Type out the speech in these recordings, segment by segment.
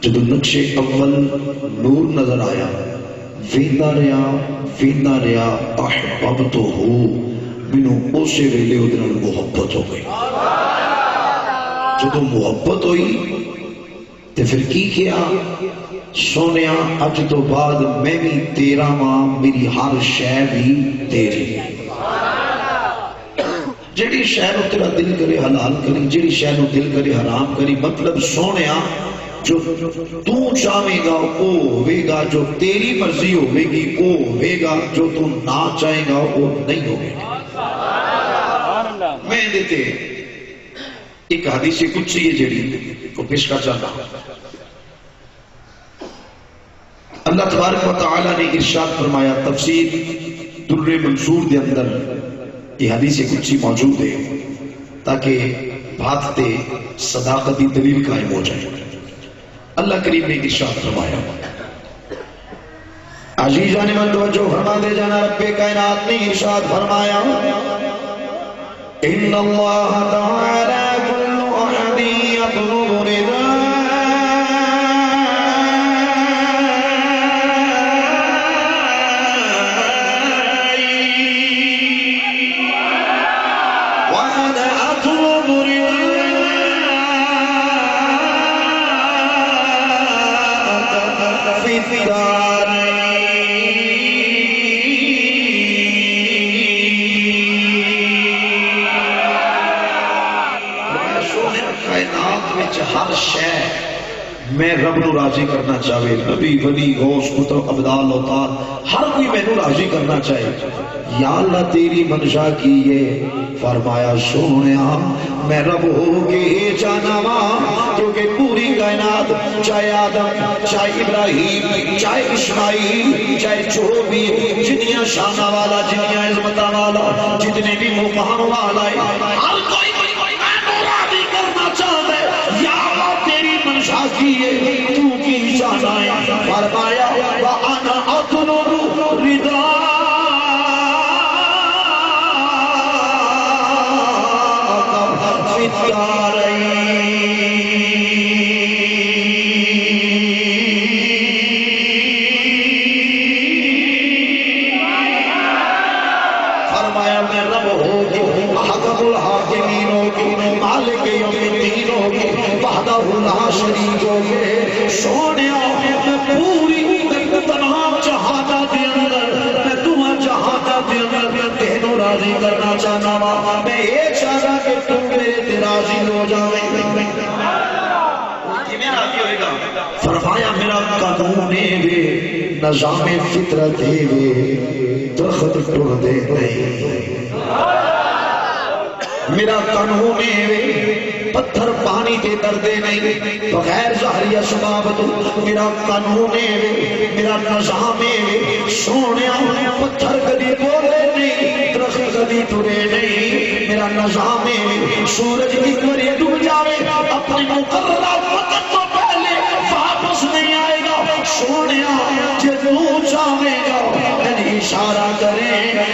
جدو نقش اول نور نظر آیا ویندا رہا احببتہ مینوں اسی ویلے اودے نال محبت ہو گئی. جدو محبت ہوئی تے پھر کی کیا؟ سونیا اج تو بعد میں بھی تیرا ماں، میری ہر شے بھی تیری. جڑی شے نو تیرا دل کرے حلال کری، جڑی شے نو دل کرے حرام کری. مطلب سونیا جو تو چاہے گا وہ ہوئے گا، جو تیری مرضی ہوئے گی وہ ہوئے گا، جو تو نہ چاہے گا وہ نہیں ہوئے گا. میں دیتے ایک حدیث قدسی ہے جڑی کو پیش کر چاہتا ہوں. اللہ تبارک و تعالی نے ارشاد فرمایا، تفسیر در منصور دے اندر یہ حدیث قدسی موجود ہے تاکہ بات تے صداقتی دلیل قائم ہو جائے. اللہ کریم نے ارشاد فرمایا، عزیزان من توجہ فرما دے جانا، رب کائنات نے ارشاد فرمایا، ان اللہ تعالی کل احد یطلب رضا ہر شے میں رب نو راضی کرنا چاہے. نبی ولی غوث قطب ابدال اوتاد ہر کوئی میں نو راضی کرنا چاہے. یا اللہ تیری منشا کی ہے؟ فرمایا سونیا میں رب ہو کے جانا وا، کیونکہ پوری کائنات چاہے آدم، چاہے ابراہیم، چاہے اسماعیل، چاہے جو بھی جنیاں شانہ والا، جنیاں عظمتہ والا، جتنے بھی مقام والا ہے، ہر کوئی راضی کرنا چاہتا ہے. یا تیری منشا کی ہے، تو کی چاہتا ہے. فرمایا وَأَنَا أَطْلُبُ رِضَاءَكَ فِي الدَّارَيْنِ. فرمایا میں رب ہوگی، حکم الحاکمین ہوگی، مالک یوم الدین ہوگی، وحدہ لا شریک ہوگی. سونیا میں پوری تنہا جہادہ دے اندر، میں تمہیں جہادہ دے اندر تینوں راضی کرنا چاہنا وا. میں یہ چاہتا کہ تم میرے تے راضی ہو جاوے. فرمایا میرا قانون وے، نظام فطرت وے، درخت ٹر دے نہیں. میرا قانون وے، پتھر پانی کے دردے نہیں بغیر ظاہری اسباب تو. میرا قانون وے، میرا نظام وے. سونیا پتھر کبھی بولے نہیں، درخت کبھی ٹرے نہیں. میرا نظام وے، سورج ایک بار ڈوب جاوے اپنے مقررہ وقت تو پہلے واپس نہیں آئے گا. سونیا جدو چاہے گا اشارہ کرے،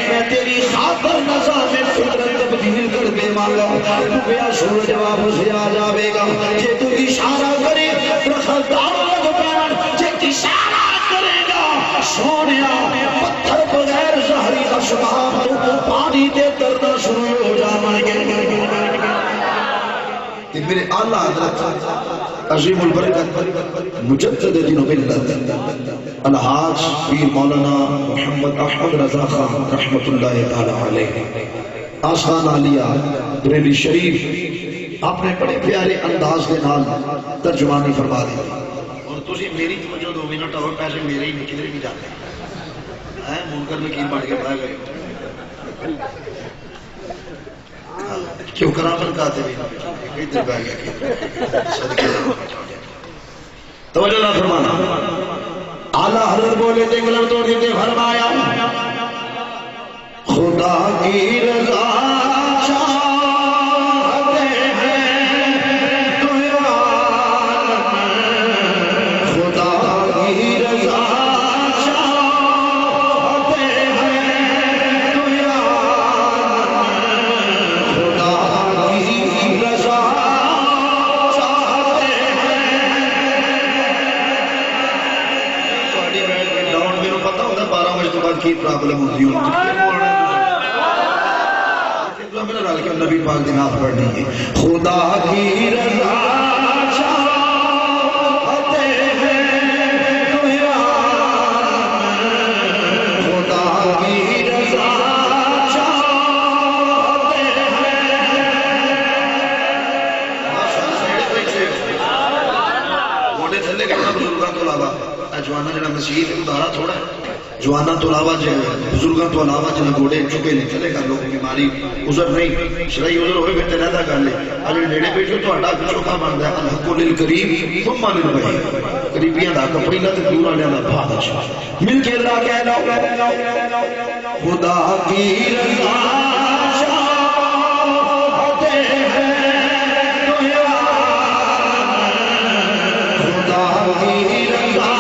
میں تیری خاطر نظام فطرت تبدیل کر دے والا. ڈوبیا سورج واپس آ جاوے گا. جے تو اشارہ کرے درخت لگ پیان، جے اشارہ کرے گا سونیا پتھر بغیر ظاہری اسباب تو پانی دے درد شروع ہو جاویں گے. میرے اعلیٰ حضرت عظیم البرکت مجدد دین و ملت الحاج پیر مولانا محمد احمد رضا خان رحمت اللہ تعالی علیہ آستان عالیہ بریلی شریف آپ نے بڑے پیارے انداز کے نال ترجمانی فرما دی. اور تسی میری توجہ 2 منٹ اور پیسے میرے ہی کدھر بھی جاتے ہیں منکر میں کی بڑھ کے بڑھ گئے کیوں کرامت کہتے ہیں ادھر بہ گیا توجہ نہ فرمانا. اعلیٰ حضرت بولے تھے گلر توڑ دیتے فرمایا خدا کی رضا چاہتے ہیں تو خدا کی رضا چاہتے ہیں تو خدا کی رضا چاہتے ہیں کی پرابلم ہوتی میرا رل کے نبی پاک دی نعت پڑھنی ہے خدا کی رضا چاہتے ہیں خدا کی رضا چاہتے ہیں موڈے تھلے کرنا بزرگاں تو علاوہ جوانا جڑا مسیح ہے ادارہ تھوڑا ہے جوانا تو علاوہ بزرگاں تو علاوہ جنہ گوڑے چکے نہیں چلے کر لوگ بیماری عذر نہیں شرعی عذر ہوئے پھر تلیدہ کر لے اگر نیڑے پیچھو تو اٹھا چوکھا بندہ ہے الحق للقریب ثم للبعید قریبیاں دا کپڑیلا تے دور والے دا بھاگ اچھا مل کے اللہ کہہ لو خدا کی رضا چاہتے ہیں تو خدا کی رضا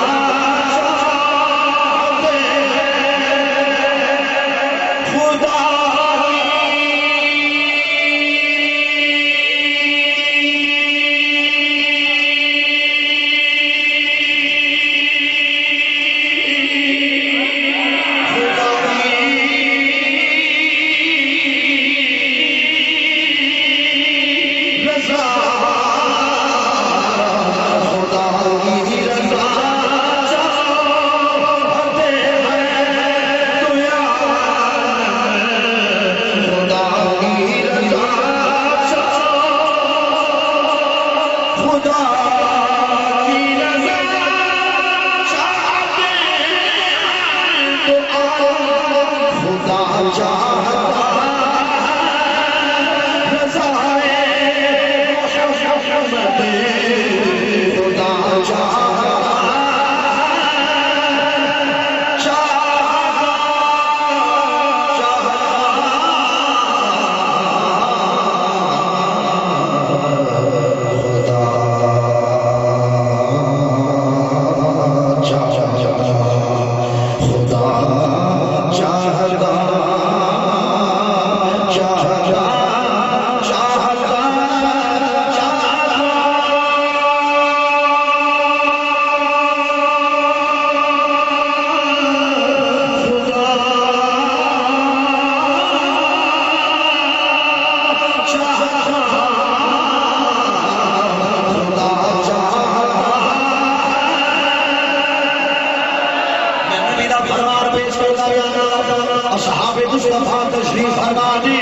اصحاب مصطفیٰ تشریف فرمانے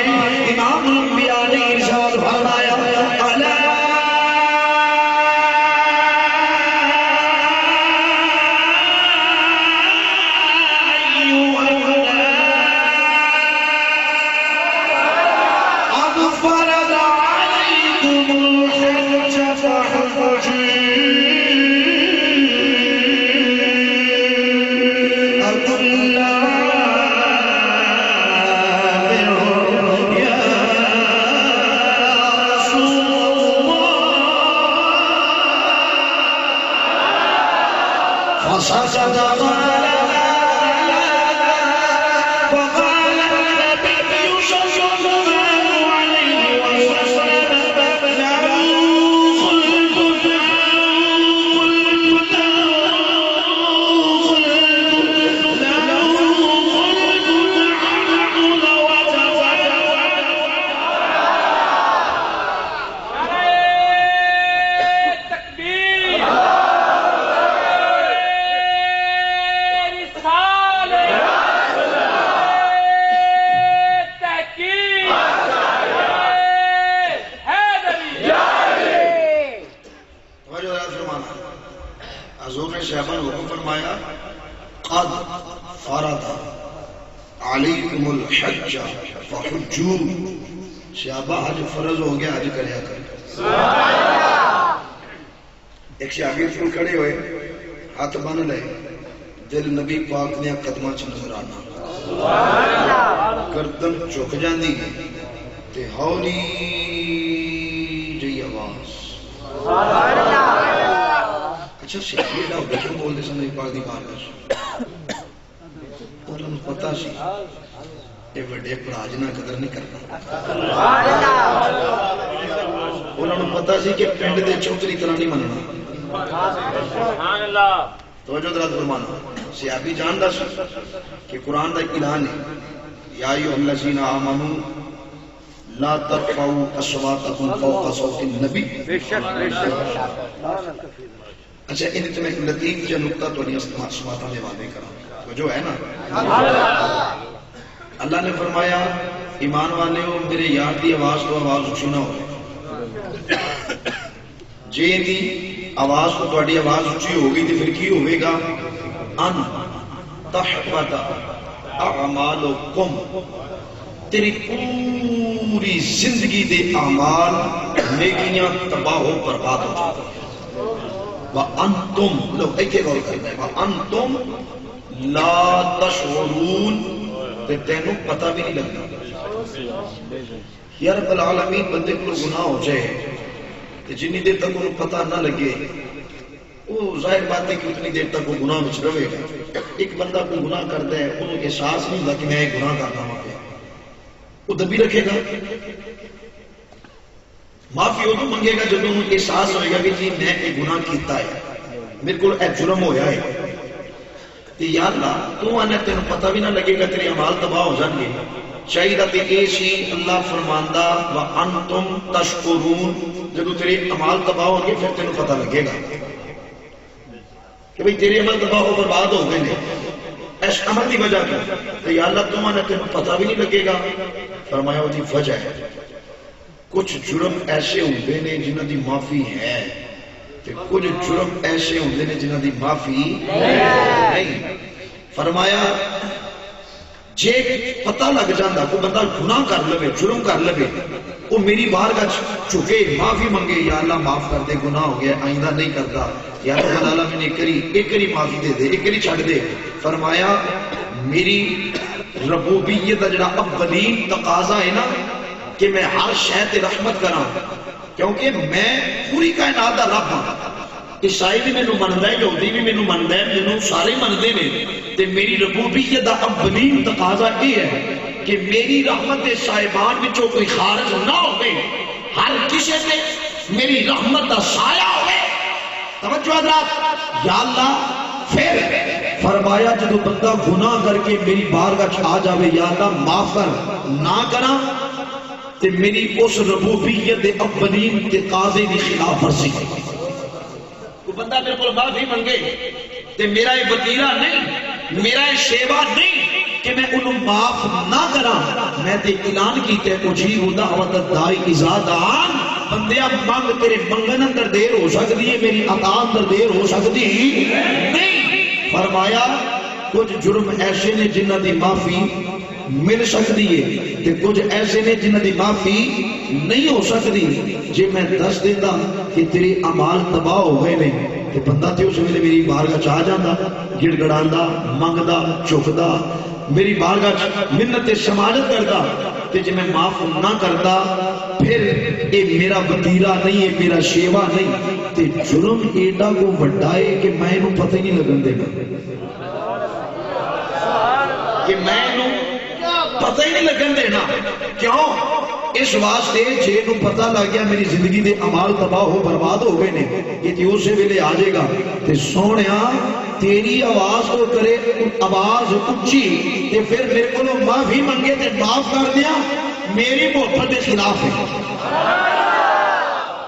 امام الانبیاء نے ارشاد فرمایا الا قد فرض عليكم الحج فحجوا فسجد وقال النبي صلى الله عليه وسلم له خلد حضور نے صحابہ نے حکم فرمایا قد فرض علیکم الحج فحجوا صحابہ حج فرض ہو گیا حج کریا کر ایک شاگرد کو کھڑے ہوئے ہاتھ بن لے دل نبی پاک نے قدمہ چ نظر آنا گردن چک جاندی تے ہولی جی آواز اچھا شکلی لاؤ کیوں بول دے سن پاک دی بارگاہ انہوں نے پتہ سی اے وڈے پراج نہ قدر نہیں کرنا انہوں نے پتہ سی کہ پنڈ دے چھوکری طرح نہیں مننا توجہ درات فرمانا صحابی جاندا سی کہ قرآن دا اعلان ہے یا ایھا الذین آمنوا لا ترفعوا اصواتکم فوق صوت النبی. اچھا ان میں ایک لطیف جو نقطہ تو نہیں سماعتاں دے حوالے کراں جو ہے نا. اللہ نے فرمایا ایمان والے ہو میرے یار دی آواز تو آواز اچھی نہ ہو. جے دی آواز تو تہاڈی آواز اچھی ہوگی تو پھر کی ہوئے گا؟ ان تحبط اعمالکم تیری پوری زندگی دے اعمال نیکیاں تباہ و برباد ہو جاتی ہیں. وَأَنْتُمْ لو ایک غور کرنا ہے وَأَنْتُمْ لَا تَشْعُرُونَ تے تینوں پتہ بھی نہیں لگتا. یا رب العالمین بندے کو گناہ ہو جائے کہ جنی دیر تک انہوں پتہ نہ لگے وہ ظاہر بات ہے کہ اتنی دیر تک وہ گناہ میں رہے گا. ایک بندہ کو گناہ کرتا ہے انہوں احساس نہیں ہوتا کہ میں ایک گناہ کرنا ہوں وہ دبی رکھے گا. معافی ادو منگے گا جب انہوں احساس ہوئے گا کہ جی میں ایک گناہ کیتا ہے میرے کو ایک جرم ہویا ہے. یا اللہ تو آنے تینوں پتہ بھی نہ لگے گا تیرے اعمال تباہ ہو جائیں گے. چاہیے تے ایسی اللہ فرماندا وَأَنْتُمْ تَشْكُرُونَ جب تیرے اعمال تباہ ہو گے پھر تینوں پتہ لگے گا کہ بھئی تیرے عمل تباہ ہو برباد ہو گئے ہیں اس عمل دی وجہ کی. تو یا اللہ تم آنے تینوں پتہ بھی نہیں لگے گا. فرمایا وہ دی وجہ ہے کچھ جرم ایسے ہوندے نے جنہاں دی معافی ہے کہ کچھ جرم ایسے ہوندے نے جنہاں دی معافی نہیں. فرمایا جے پتہ لگ جاندہ کوئی بندہ گناہ کر لے جرم کر لے وہ میری بارگاہ چکے معافی منگے یا اللہ معاف کر دے گناہ ہو گیا آئندہ نہیں کرتا یا رب العالمین ایک کری معافی دے دے ایک کری چھڑ دے. فرمایا میری ربوبیت جڑا اولین تقاضا ہے نا کہ میں ہر شے تے رحمت کراں کیونکہ میں پوری کائنات دا رب ہاں. عیسائی بھی مینوں مندا ہے یہودی بھی مینوں مندا ہے مینوں سارے مندے نے تے میری ربوبیت دا اولین تقاضا یہ ہے کہ میری رحمت دے صاحبان وچوں کوئی خارج نہ ہوے ہر کسی تے میری رحمت دا سایہ ہوے. توجہ حضرات یا اللہ پھر فرمایا جب بندہ گناہ کر کے میری بارگاہ آ جاوے یا اللہ معاف کر نہ کراں تے میری اس ربوبیت دے اولین تقاضے دی خلاف ورزی. کوئی بندہ میرے کو معافی منگے تے میرا یہ وتیرہ نہیں میرا یہ شیوا نہیں کہ میں انہوں معاف نہ کراں. میں تے اعلان کیتے اجیب دعوت الداعی اذا دعان. بندیا مانگ تیرے منگن اندر دیر ہو سکتی ہے میری عطا اندر دیر ہو سکتی نہیں. فرمایا کچھ جرم ایسے نے جنہ دی معافی مل سکتی ہے تے کچھ ایسے نے جنہ دی معافی نہیں ہو سکتی. جے میں دس دیتا کہ تیری اعمال تباہ ہو گئے نے تے بندہ تے اس ویلے میری بارگاہ چ آ جاندا گڑ گڑاندا منگدا چکدا میری بارگاہ منت سماجت کردا تے جے میں معاف نہ کردا پھر اے میرا وتیرہ نہیں ہے میرا شیوا نہیں تے جرم ایڈا کو وڈا ہے کہ میں انہوں پتہ ہی نہیں لگن دینا کہ میں انہوں پتہ ہی نہیں لگن دینا. کیوں؟ اس واسطے جے نو پتہ لگ گیا میری زندگی دے اعمال تباہ ہو برباد ہو گئے نے یہ تے اسے ویلے آ جائے گا تے سونیا تیری آواز کو کرے آواز اچھی تے پھر میرے کو معافی منگے تے معاف کر دیا میری محبت کے خلاف ہے.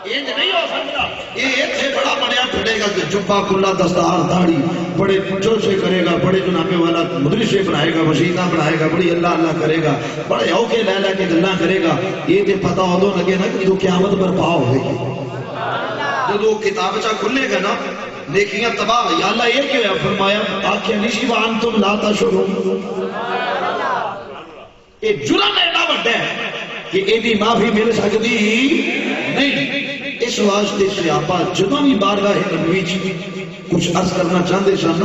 یہ نہیں ہو سکتا. یہ سے بڑا بڑیا پھڑے گا جبا کلا دستار داڑھی بڑے جو سے کرے گا بڑے جنابے والا مدرس سے بنائے گا وسیطہ بنائے گا بڑی اللہ اللہ کرے گا بڑے اوکے لے لے کے گلا کرے گا. یہ تے پتہ ہو دو لگے نا کہ جو قیامت برپا ہوئے گی جب وہ کتاب چاہ کھلے گا نا نیکیاں تباہ. یا اللہ یہ کیوں ہے فرمایا آکھیا نشی وانتم لا تشعرون. یہ جرم ایڈا بڑا ہے کہ ایدی معافی مل سکتی نہیں. اس واسطے صحابہ جدوں بھی بارگاہ نبوی کچھ عرض کرنا چاہتے سن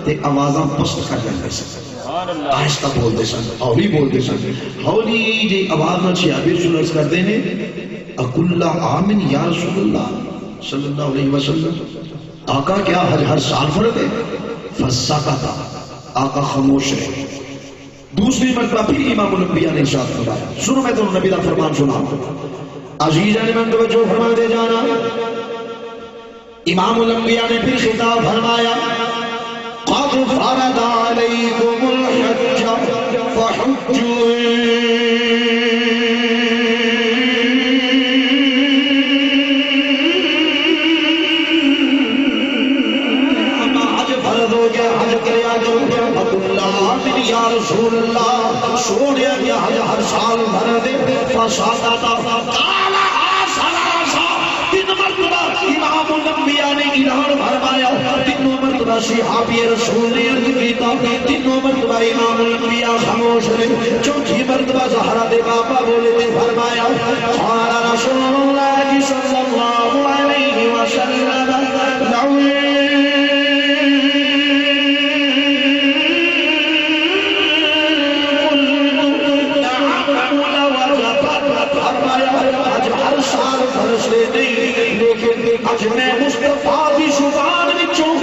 تے آوازاں پست کر جاندے سن آہستہ بولتے سن ہولی بولتے سن. ہولی جی آواز نال صحابی سن عرض کرتے ہیں اکل آمن یا رسول اللہ صلی اللہ علیہ وسلم آقا کیا ہر سال فرق ہے؟ فسکتا آقا خاموش رہے. دوسری مرتبہ پھر امام الانبیاء نے ارشاد فرمایا سنو میں تو نبی دا فرمان سنا عزیزان من توجہ فرما دے جانا. امام الانبیاء نے پھر خطاب فرمایا قد فرض علیکم الحج فحجوا یا رسول اللہ سونے کے حج ہر سال بھر دے فسادتا کالا سلاسا تین مرتبہ امام الانبیاء نے اعلان فرمایا تینوں مرتبہ صحابی رسول نے عرض کیتا تینوں مرتبہ امام الانبیاء خاموش رہے چوتھی مرتبہ زہرا دے باپا بولے تے فرمایا قال رسول اللہ صلی اللہ علیہ وسلم حج میں مصطفیٰ کی زبان وچوں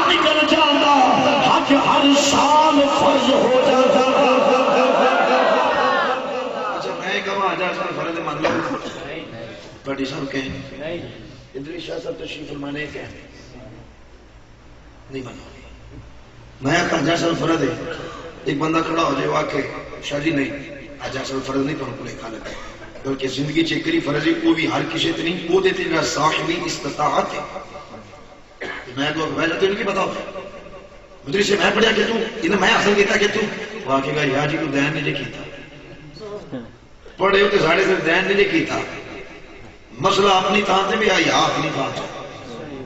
نکل جاتا حج ہر سال فرض ہو جاتا اچھا میں کہاں حج ہر سال فرض مان لو بڑی صاحب کہیں ادریس شاہ صاحب تشریف فرمانے کہیں نہیں مانو میں حج ہر سال فرض ہے ایک بندہ کھڑا ہو جائے واقع شاہ جی نہیں حج ہر سال فرض نہیں تو پورے کھانے پہ بلکہ زندگی چیکری فرض ہے وہ بھی ہر کسی اتنی وہ دیتے ہیں صاحبی استطاعت ہے میں تو میں جاتے ہیں کہ بتاؤ مدری سے میں پڑھیا کہ تو انہیں میں حاصل کیتا کہ تو واقعی گا یا جی کو دین نہیں کیتا پڑھے ہوتے ساڑھے سے دین نہیں کیتا مسئلہ اپنی تانتے بھی آئی اپنی تانتے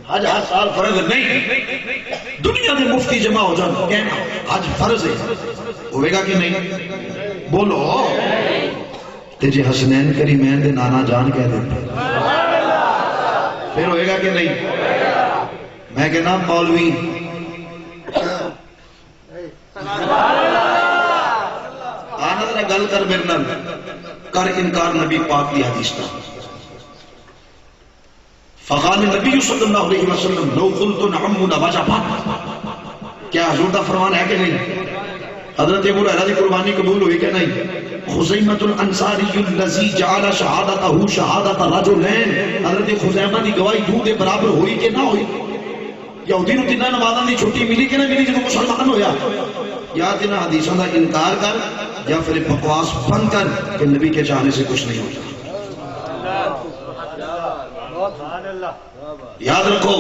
حج ہر سال فرض نہیں دنیا میں مفتی جمع ہو جانا کہنا حج فرض ہے ہوئے گا کہ نہیں بولو تے جی حسنین کریمین دے نانا جان کہہ دیتے پھر ہوئے گا کہ نہیں میں کہنا مولوی آنا ذرا گل کر میرے نال کر انکار نبی پاک کی حدیث کا فقال نبی صلی اللہ علیہ وسلم لو قلت نعم لوجبت کیا حضور دا فرمان ہے کہ نہیں حضرت ابو ہریرہ کی قربانی قبول ہوئی کہ نہیں خزیمۃ الانصاری الذی جعل شہادتہ شہادت رجلین حضرت خزیمہ دی گواہی دو دے برابر ہوئی کہ نہ ہوئی یہودی نو تیناں نمازاں دی چھٹی ملی کہ نہ ملی جدوں مسلمان ہویا یا تیناں حدیثاں دا انکار کر یا پھر بکواس بند کر کہ نبی کے چاہنے سے کچھ نہیں ہوتا یاد رکھو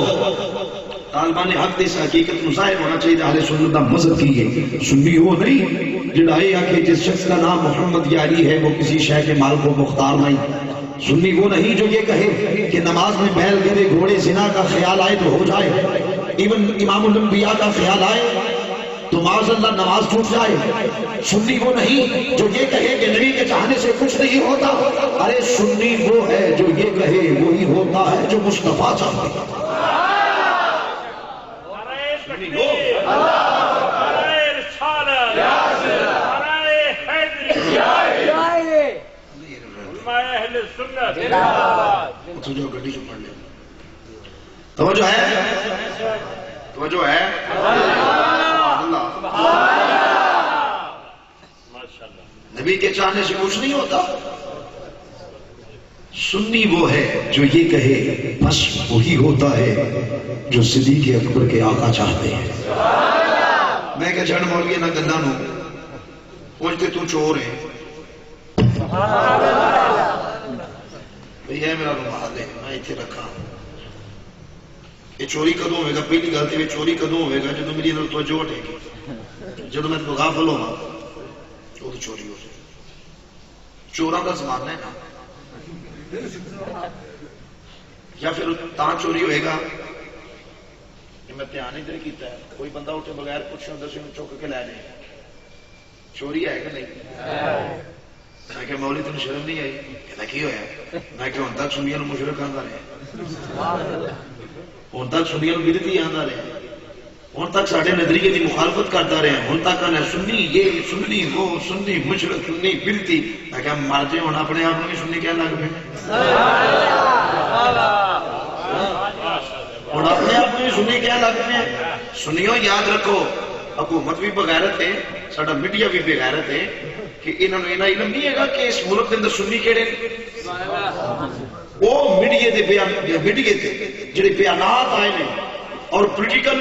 طالبان حق اس حقیقت مظاہر ہونا چاہیے اہل سنت دا مذہب کی ہے سنی وہ نہیں جڑا یہ کہ جس شخص کا نام محمد یا علی ہے وہ کسی شے کے مال کو مختار نہیں سنی وہ نہیں جو یہ کہے کہ نماز میں بیل گرے گھوڑے زنا کا خیال آئے تو ہو جائے ایون امام الانبیاء کا خیال آئے تو معاذ اللہ نماز ٹوٹ جائے سنی وہ نہیں جو یہ کہے کہ نبی کے چاہنے سے کچھ نہیں ہوتا ارے سنی وہ ہے جو یہ کہے وہی ہوتا ہے جو مصطفیٰ چاہتے ہیں توجہ ہے توجہ ہے نبی کے چاہنے سے کچھ نہیں ہوتا سنی وہ ہے جو یہ کہے بس وہی ہوتا ہے جو صدیق اکبر کے آقا چاہتے ہیں میں کہ جھڑ مولوی نہ گندا نو پوچھتے تو چور ہے بھئی ہے میرا رومال ہے میں اتنے رکھا یہ چوری کدوں ہوئے گا پہلی غلطی میں چوری کدوں ہوئے گا جدو میری اندر توجہ ہٹے گی جدو میں غافل ہوا وہ تو چوری ہو جائے چوراں کا زمانہ ہے نا یا پھر تاں چوری ہوئے گا کہ میں دھیان ادھر کیتا ہے کوئی بندہ اٹھے بغیر کچھ اندر سے چوک کے لے لے چوری ہے کہ نہیں میں کہ مولی تین شرم نہیں آئی کہنا کی ہویا میں کہ ہن تک سنیاں مشرک آندا رہے ہن تک سنیاں بدعتی آندا رہے ہن تک ساڈے نظریے دی مخالفت کرتا رہے ہن تک کہنا سنی یہ سنی وہ سنی مشرک سنی بدعتی میں کہ مر جے ہن اپنے آپ نوں سنی کہن لگ پے ہن اپنے آپ نوں سنی کہن لگ پے سنیو یاد رکھو حکومت بھی بغیرت ہے ساڈا میڈیا بھی بغیرت ہے کہ انہوں نے انہاں علم نہیں ہے گا کہ اس ملک کے اندر سنی کیڑے وہ میڈیا دے بیان میڈیا تے جڑے بیانات آئے نے اور پولیٹیکل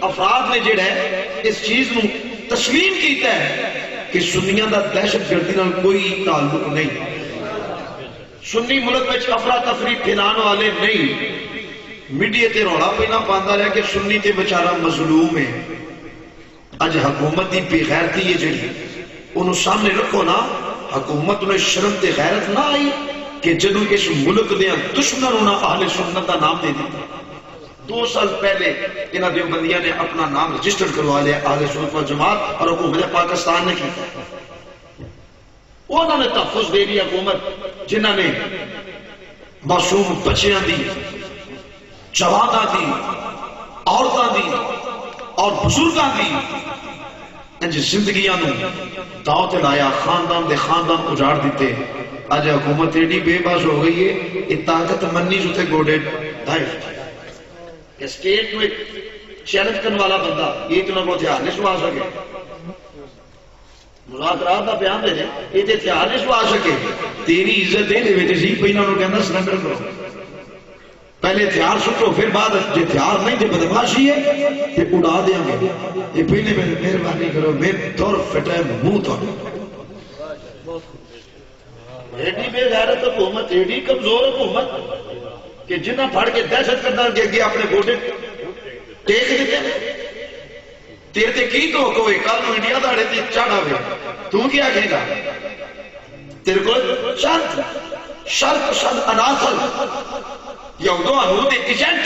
افراد نے جڑا ہے اس چیز نو تسلیم کیتا ہے کہ سنیاں دا دہشت گردی نال کوئی تعلق نہیں، سنی ملک وچ افراتفری پھیلان والے نہیں۔ میڈیا تے رولا پہ نہ پاندا رہا کہ سنی تے بیچارہ مظلوم ہے۔ اج حکومت دی بے غیرتی ہے جڑی انہوں سامنے رکھو نا، حکومت نے شرم تے غیرت نہ آئی کہ جدو اس ملک دے دشمنوں نے اہل سنت دا نام دے دیتا۔ 2 سال پہلے انہاں دیوبندیاں نے اپنا نام رجسٹر کروا لیا اہل سنت والجماعت، اور حکومت پاکستان نے کیا، انہوں نے تحفظ دے دی حکومت جنہاں نے معصوم بچیاں دی، جواناں دی، عورتاں دی اور بزرگاں دی انج زندگیاں نو داؤ تے لایا، خاندان دے خاندان اجاڑ دیتے۔ اج حکومت ایڈی بے بس ہو گئی ہے، یہ طاقت منی جو تے گوڑے دھائے کہ اسٹیٹ میں چیلنج کرنے والا بندہ یہ تو نہ کو ہتھیار نہیں سوا سکے، مذاکرات کا بیان دے یہ تو ہتھیار نہیں سوا سکے، تیری عزت دے دے سی پہلے انہوں کہنا سرنڈر کرو، پہلے ہتھیار سٹو پھر بعد جو ہتھیار نہیں جو بدماشی ہے یہ اڑا دیں گے، یہ پہلے مہربانی کرو میرے دور فٹے منہ تو ایڈی بے غیرت حکومت، ایڈی کمزور حکومت کہ جنہ پھڑ کے دہشت کرنا کے اپنے گوٹے ٹیک دیتے ہیں۔ تیرے تے کی تو کوئی کل انڈیا داڑے تے چاڑا ہوئے تو کیا کہے گا؟ تیرے کو شرط اناثل یہودو انہود ایجنٹ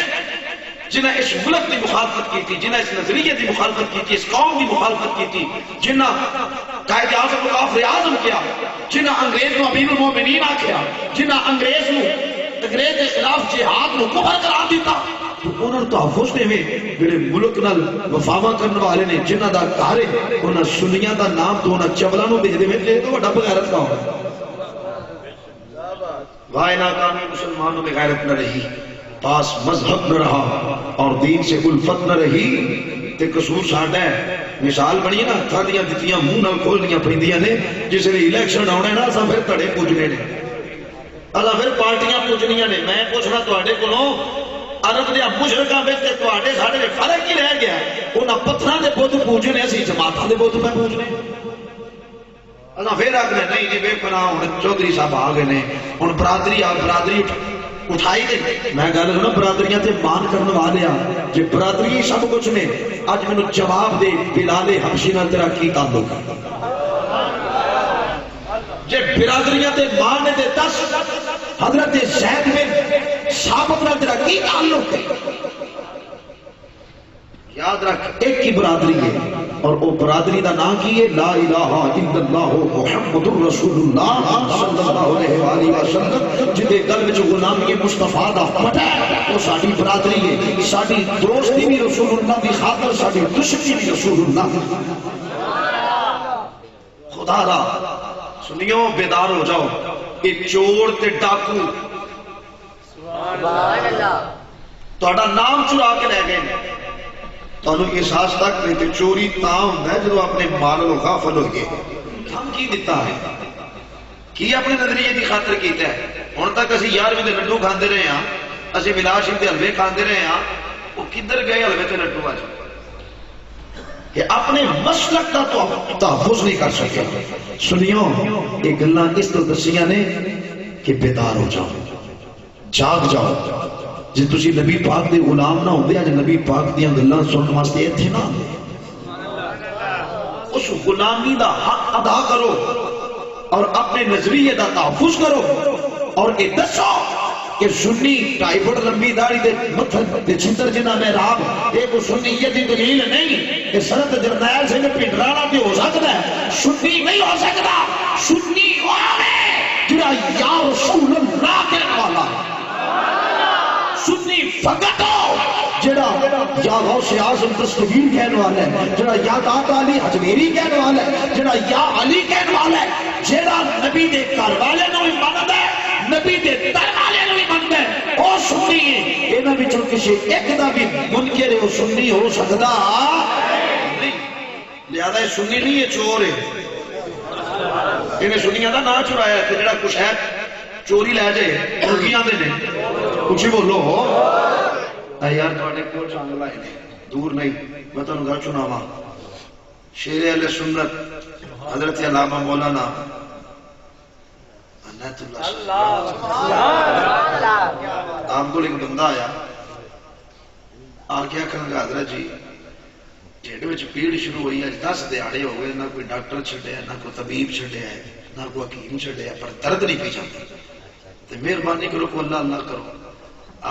جنہ اس ملک کی مخالفت کی تھی، جنہ اس نظریے کی مخالفت کی تھی، اس قوم کی مخالفت کی تھی، جنہ قائد اعظم کو کافر اعظم کیا، جنہ انگریز کو امیر المومنین آکھیا، جنہ انگریز کے خلاف جہاد کو کفر قرار دیتا، تو انہوں نے تحفظ دے ہوئے جڑے ملک نال وفاوا کرنے والے نے جنہ دا گھر ہے انہاں سنیاں دا نام تو انہاں چبلاں نوں دے دے وے تو بڑا بغیرت کا ہوگا۔ وائے ناکامی مسلمانوں میں غیرت نہ رہی، پاس مذہب نہ رہا اور دین سے الفت نہ رہی تے قصور ساڈا ہے۔ مثال بنی نا ہتھاں دیاں دتیاں منہ نال کھولنیاں پیندیاں نے، جس لئے الیکشن آنے نا اساں پھر تڑے پوجنے نے، اساں پھر پارٹیاں پوجنیاں نے۔ میں پوچھنا تواڈے کولوں عرب دے مشرکاں وچ تے تواڈے ساڈے وچ فرق کی رہ گیا؟ انہاں پتھراں دے بت پوجنے، اسی جماعتاں دے بت پہ پوجنے۔ اساں پھر آکھنے نہیں جی بے پناہ ہن چودھری صاحب آ گئے نے، ہن برادری اٹھائی دے۔ میں گل سنا برادریاں تے مان کرنے والے آ جے برادری سب کچھ نے، اج مینوں جواب دے بلال حبشی نال تیرا کی تعلق ہے؟ جے برادریاں تے مان دے دس حضرت زید بن ثابت نال تیرا کی تعلق ہے؟ یاد رکھ ایک ہی برادری ہے اور وہ برادری دا نام کی ہے لا الہ الا اللہ محمد رسول اللہ صلی اللہ علیہ وآلہ وسلم۔ جدے گل وچ غلامی مصطفیٰ دا پتہ ہے وہ ساڈی برادری ہے، ساڈی دوستی بھی رسول اللہ دی خاطر، ساڈی دشمنی بھی رسول اللہ۔ خدا را سنیو بیدار ہو جاؤ، یہ چور تے ڈاکو سبحان اللہ تہاڈا نام چرا کے لے گئے، تانوں احساس تک نہیں تے چوری تاں ہوندا ہے جدوں اپنے مال نوں غافل ہو گئے۔ ہم کی دیتا ہے کی اپنے نظریے دی خاطر کیتا ہے؟ ہن تک اسی 11ویں دے لڈو کھاندے رہے ہاں، اسی ملاد شریف دے حلوے کھاندے رہے ہاں، وہ کدھر گئے حلوے تے لڈو اج کہ اپنے مسلک دا تو تحفظ نہیں کر سکے۔ سنیو یہ گلاں اس طرح دسیاں نے کہ بیدار ہو جاؤ، جاگ جاؤ۔ جی تسی نبی پاک دے غلام نہ ہوندے اج نبی پاک دیاں گلاں سنن واسطے ایتھے نہ اس غلامی دا حق ادا کرو اور اپنے نظریے دا تحفظ کرو اور یہ دسو کہ سنی 2.5 فٹ لمبی داڑھی دے متھر دے چھتر جنہ محراب ایک سنیت دی دلیل نہیں کہ سرد جرنیل سے پنڈرانا بھی ہو سکتا ہے، سنی نہیں ہو سکتا۔ سنی وہ ہے جنہ یا رسول اللہ کہنے والا ہے، سنی فقط ہو جڑا یا غوث اعظم دستگیر کہنے والا ہے، جڑا یا داتا علی حجویری کہنے والا ہے، جڑا یا علی کہنے والا ہے، جڑا نبی دے گھر والے نوں بھی مندا ہے، نبی دے در والے نوں بھی مندا ہے، او سنی ہے۔ انہاں وچوں کسی ایک دا بھی منکر ہے، او سنی ہو سکدا نہیں۔ لہذا یہ سنی نہیں، یہ چور ہے۔ انہیں سنیاں دا نام چرایا ہے کہ جڑا کچھ ہے چوری لے جائے مرغیاں دے نے، کچھ ہی بولو اے یار تواڈے کول چنگ لائے نے دور نہیں میں تانوں گل سناواں شیر اہل سنت حضرت علامہ مولانا عنایت اللہ آپ کو ایک بندہ آیا آ کے آخر لگا حضرت جی ٹھیڈ وچ پیڑ شروع ہوئی ہے 10 دیہاڑے ہو گئے نہ کوئی ڈاکٹر چھڈیا نہ کوئی طبیب چھڈیا ہے نہ کوئی حکیم چھڈیا پر درد نہیں پی جاتا تو مہربانی کرو کو اللہ اللہ کرو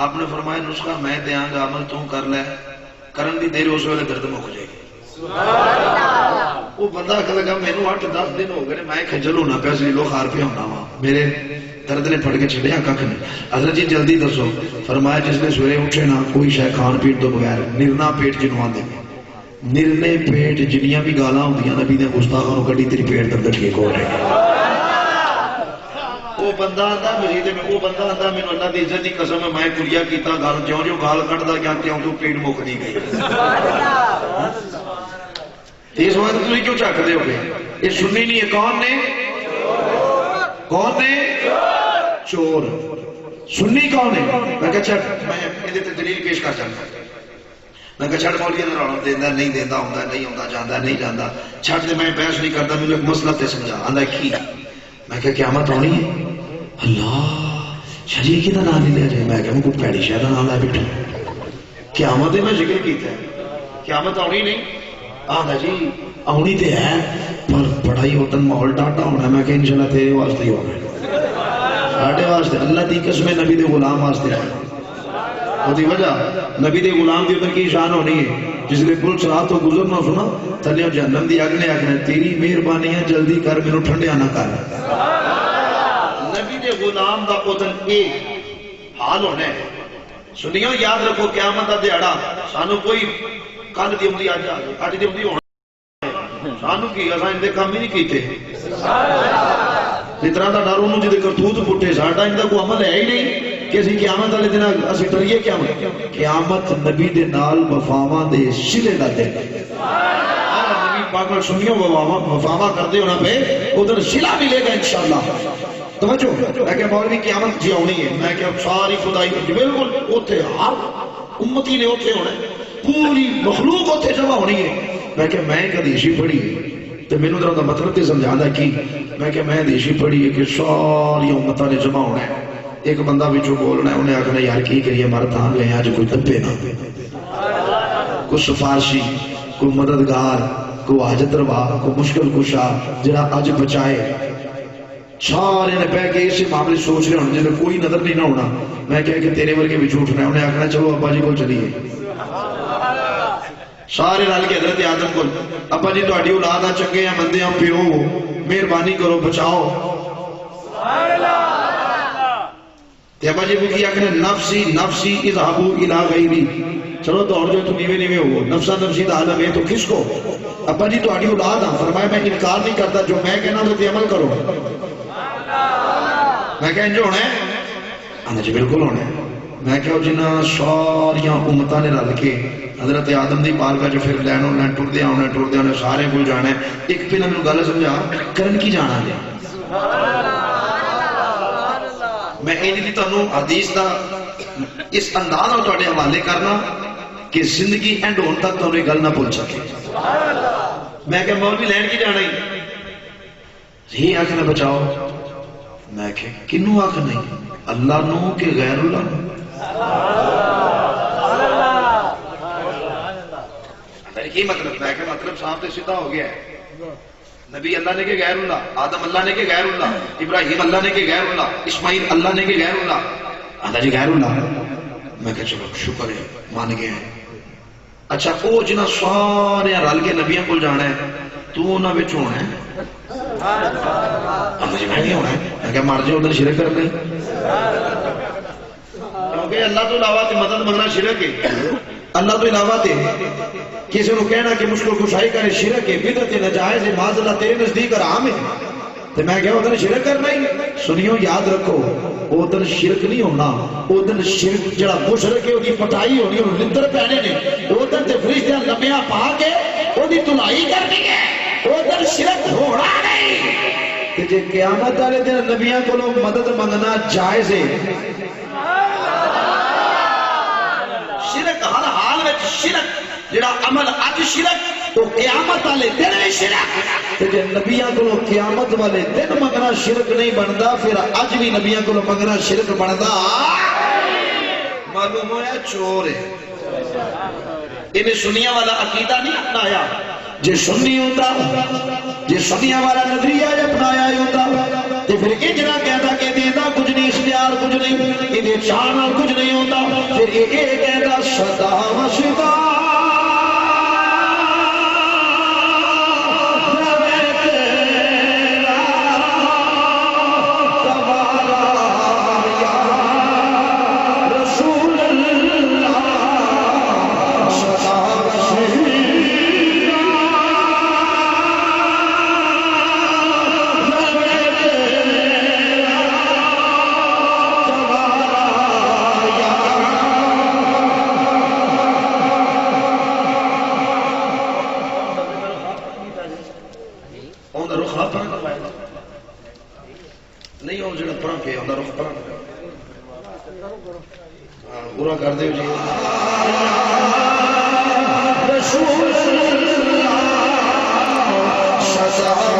آپ نے فرمایا نسخہ میں دیاں گا عمل تو کر لے کرن دی دیر اس ویلے درد مک جائے گی وہ بندہ کہ لگا مینوں 8-10 دن ہو گئے میں کھجل ہونا پیا سی لو خار پہ ہونا وا میرے درد نے پھڑ کے چھڑیا ککھ نہیں حضرت جی جلدی دسو فرمایا جس نے سویرے اٹھے نہ کوئی شے کھان پین تو بغیر نرنا پیٹ جنوں آندے نرنے پیٹ جنیاں بھی گالاں ہوندیاں نبی نے گستاخاں نوں کڈی تیری پیٹ درد ٹھیک ہو رہے وہ بندہ آندا مجید میں وہ بندہ آندا مینوں اللہ دی عزت دی قسم ہے میں کلیا کیتا گال جوں جوں گال کڈدا گیا تیوں تو پیٹ مکدی گئی اس وقت تسی کیوں چکدے ہو گے یہ سنی نہیں ہے کون نے چور سنی کون ہے میں کہا چھڑ میں ادھے تے دلیل پیش کر جانا میں کہا چھڑ مولوی نے رونا دیندا نہیں دیندا ہوندا نہیں ہوندا جاندا نہیں جاندا چھڑ دے میں بحث نہیں کردا مینوں ایک مسئلہ تے سمجھا آندا کی میں کہا قیامت ہونی ہے اللہ شریع کی دا نام لے جائے میں کہا کوئی پیڑی شاید نام لے بیٹھا قیامت میں ذکر کیتا ہے قیامت ہونی نہیں آندا جی آنی تے ہے پر بڑا ہی وطن ماحول ڈاٹا ہونا میں کہ انشاءاللہ تیرے واسطے ہی ہونا ساڈے واسطے اللہ دی قسم نبی دے غلام واسطے ہے وہ دی وجہ نبی دے غلام دی ادھر کی شان ہونی ہے جس نے پل صراط تو گزرنا سنا تھلیوں جہنم دی اگ نے آخنا تیری مہربانی ہے جلدی کر مینوں ٹھنڈیا نہ کر نبی دے غلام دا ادھر ایک حال ہونا ہے سنیو یاد رکھو قیامت دا دیہڑا سانو کوئی کل دی ہوندی اج آ گئی اج دی ہوندی ہونا سانو کی اساں اندے کام ہی نہیں کیتے اس طرح دا ڈر انہوں جدے کرتوت پٹے ساڈا اندر کوئی عمل ہے ہی نہیں کہ اسی قیامت والے دن اسی ڈریے قیامت نبی دے نال وفاواں دے سلے دا دن نبی پاک نال سنیو وفاواں کردے ہونا پہ ادھر سلا ملے گا انشاءاللہ توجہ میں کہ مولوی قیامت جی ہونی ہے میں کہ ساری خدائی بالکل اوتھے ہر امتی نے اوتھے ہونا پوری مخلوق اوتھے جمع ہونی ہے میں کہ میں ایک حدیث پڑھی تو مینوں ذرا دا مطلب تے سمجھاندا کی میں کہ میں حدیث پڑھی ہے کہ ساری امتاں نے جمع ہونا ہے ایک بندہ وچوں بولنا ہے انہیں آکھنا یار کی کریے مر تھان لے اج کوئی دبے نہ کوئی سفارشی کوئی مددگار کوئی حاجت روا کوئی مشکل کشا جڑا اج بچائے سارے نے پہ کے اسی معاملے سوچ رہے ہونے جب کوئی نظر نہیں نہ ہونا میں کہا کہ تیرے ورگے بھی جھوٹ رہے انہیں آکھنا چلو ابا جی کو چلیے سارے رل کے حضرت آدم کو ابا جی تہاڈی اولاد چنگے ہیں بندے ہم پیو مہربانی کرو بچاؤ تے ابا جی بھی آکھنے نفسی نفسی اذهبوا الى غیری چلو دوڑ جو تم نیوے نیوے ہو نفسا نفسی دا عالم ہے تو کس کو ابا جی تہاڈی اولاد ہاں فرمایا میں انکار نہیں کرتا جو میں کہنا وہ تے عمل کرو میں کہیں جو ہونا ہے جی بالکل ہونا ہے میں کہو جنہ ساریاں امتاں نے رل کے حضرت آدم دی بارگاہ جو پھر لین ہونا ٹر دیا ہونا سارے کو جانا ہے ایک پہلے میں گل سمجھا کرن کی جانا ہے میں یہ نہیں تانوں حدیث دا اس انداز نال تواڈے حوالے کرنا کہ زندگی اینڈ ہون تک تانوں یہ گل نہ بھول سکے میں کہ مولوی لین کی جانا ہی یہ آخنا بچاؤ میں کہ کنوں آخنا ہی اللہ نو کہ غیر اللہ نو یہ مطلب ہے کہ مطلب صاحب سے سیدھا ہو گیا ہے نبی اللہ نے کہ غیر اللہ آدم اللہ نے کہ غیر اللہ ابراہیم اللہ نے کہ غیر اللہ اسماعیل اللہ نے کہ غیر اللہ اللہ جی غیر اللہ میں کہ چلو شکر ہے مان گئے ہیں اچھا او جنہ سارے رل کے نبیوں کو جانا ہے تو نہ بچ ہونا ہے اللہ جی میں نہیں ہونا ہے میں کہ مر جائے ادھر شرک کر گئی کیونکہ اللہ تو علاوہ تے مدد منگنا شرک ہے اللہ تو علاوہ تے کسی کو کہنا کہ مشکل کشائی کرے شرک ہے بدعت ناجائز معاذ اللہ تیرے نزدیک حرام ہے تو میں کہا ادھر شرک کرنا ہی سنیو یاد رکھو ادھر شرک نہیں ہونا ادھر شرک جڑا مشرک ہے وہ پٹائی ہونی اور لندر پہنے نے ادھر تے فرشتیاں لمیا پا کے وہ تلائی کرنی ہے ادھر شرک ہونا نہیں کہ جے قیامت والے دن نبیاں کو مدد منگنا جائز ہے شرک شرک جڑا عمل اج شرک تو قیامت والے دن بھی شرک تے جے نبیاں کولوں قیامت والے دن منگنا شرک نہیں بندا پھر اج بھی نبیاں کولوں منگنا شرک بندا معلوم ہویا چور ہے انہیں سنیاں والا عقیدہ نہیں اپنایا جے سنی ہوتا جے سنیاں والا نظریہ اپنایا ہوتا تے پھر اجرا کہتا کہ دیتا کچھ نہیں اختیار کچھ نہیں انہیں چاہنا کچھ نہیں ہوتا پھر یہ کہتا صدا و شدا نہیں ہو جڑا پڑھا کے اندر رخ پڑھا پورا کر دے جی رسول اللہ شجاع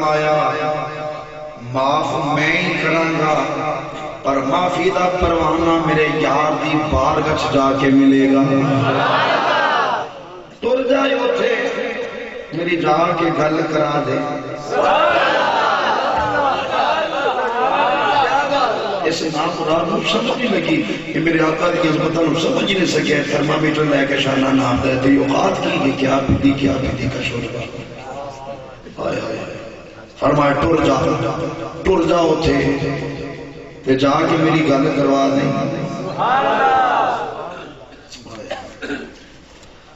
فرمایا معاف میں ہی کرانگا پر معافی دا پروانہ میرے یار دی بارگاہ جا کے ملے گا. تر جائے اٹھے میری جا کے گل کرا دے. اس نامراد نو سمجھ نہیں لگی کہ میرے آقا کی عظمت نو سمجھ نہیں سکے. تھرمامیٹر لے کے شانہ نام دیتی اوقات کی کیا پیتی کا شوربہ. آئے آئے فرمایا ٹر جا اٹھے تے جا کے میری گل کروا دیں.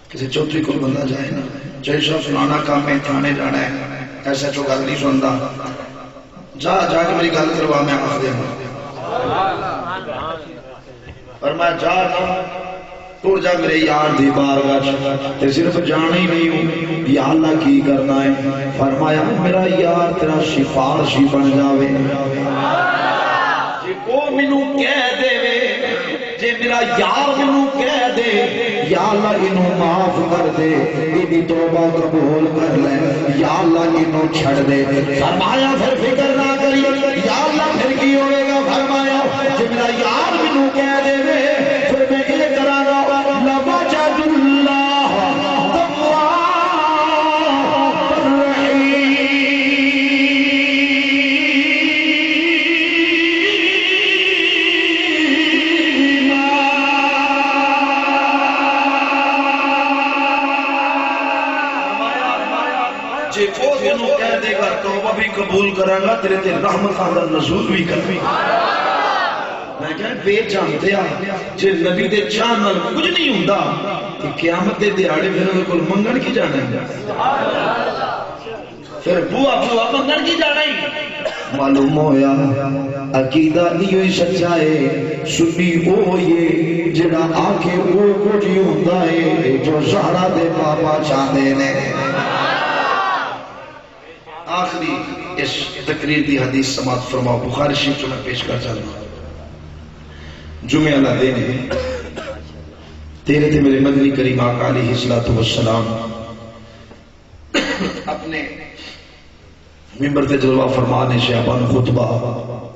کسی چوتھی کو بندہ جائے نا چاہے شاہ سنانا کام میں تھانے جانا ہے ایسا چو گل نہیں سنتا جا کے میری گل کروا میں آخ دے ہوں. فرمایا جا ٹر جا میرے یار دی بارگاہ تے صرف جانا ہی نہیں ہوں یا اللہ کی کرنا ہے. فرمایا میرا یار تیرا سفارشی بن جاوے. جے کو منو کہہ دے جے میرا یار منو کہہ دے یا اللہ انہوں معاف کر دے انہی توبہ قبول کر لے یا اللہ انہوں چھڑ دے. فرمایا پھر فکر نہ کری یا اللہ پھر کی ہوئے گا. فرمایا جے میرا یار منو کہہ دے پھر میں یہ کرانا لَوَجَدُ اللَّهَ جے کو دنوں کہہ دے گا توبہ بھی قبول کریں گا تیرے تے رحمت اندر نزول بھی کریں. میں کہا بے جانتے جے نبی دے چانل کچھ نہیں ہوندہ کہ قیامت دے دیاڑے پھر انہیں کل منگن کی جانا ہے پھر بوا منگن کی جانا ہی. معلوم ہویا عقیدہ نہیں ہوئی سچائے سنی او یہ جنہ آنکھیں وہ کچھ ہی ہوندہ ہے جو زہرہ دے پاپا چاندے نے. آخری اس تقریر دی حدیث سماعت فرماؤ بخاری شریف جو میں پیش کر چلنا. جمعہ اللہ دینے تیرے تھے میرے مدنی کریم آقا علیہ السلام اپنے ممبر تے جلوہ فرمانے شیعبان خطبہ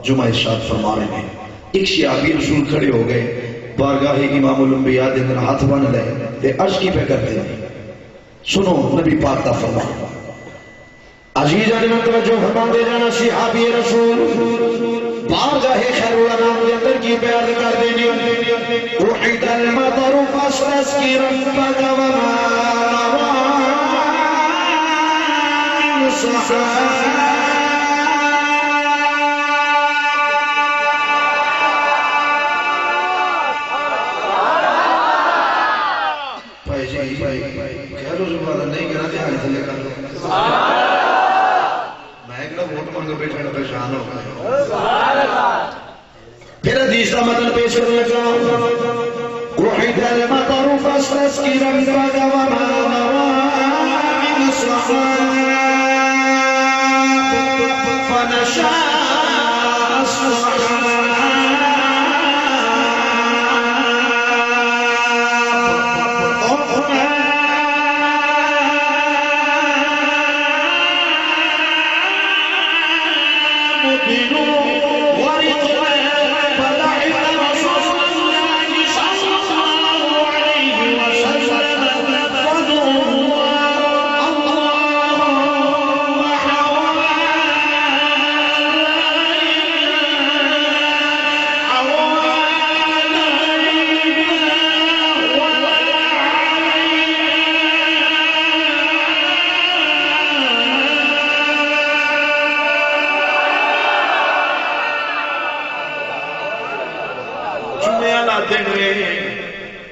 جمعہ ارشاد فرما رہے ہیں. ایک شیعبی رسول کھڑے ہو گئے بارگاہ امام الانبیاء دے اندر ہاتھ بن لے تے عرض کی پہ کرتے ہیں. سنو نبی پاک دا فرما عزیز علی میں توجہ فرما دے جانا صحابی رسول بارگاہ خیر الانام کے اندر کی بیعت کر دینی. وحید المطر فاسرس کی ربک وما بھائی جی کہہ لو زبادہ نہیں کہنا دھیانی تھلے کر لو میں ایک لوگ ووٹ مانگا بیٹھے پریشان ہو گئے. پھر حدیث کا مطلب پیش کرنے لگا وحید المطر فاسرس کی ربک وما من الصحاب فنشاء الصحاب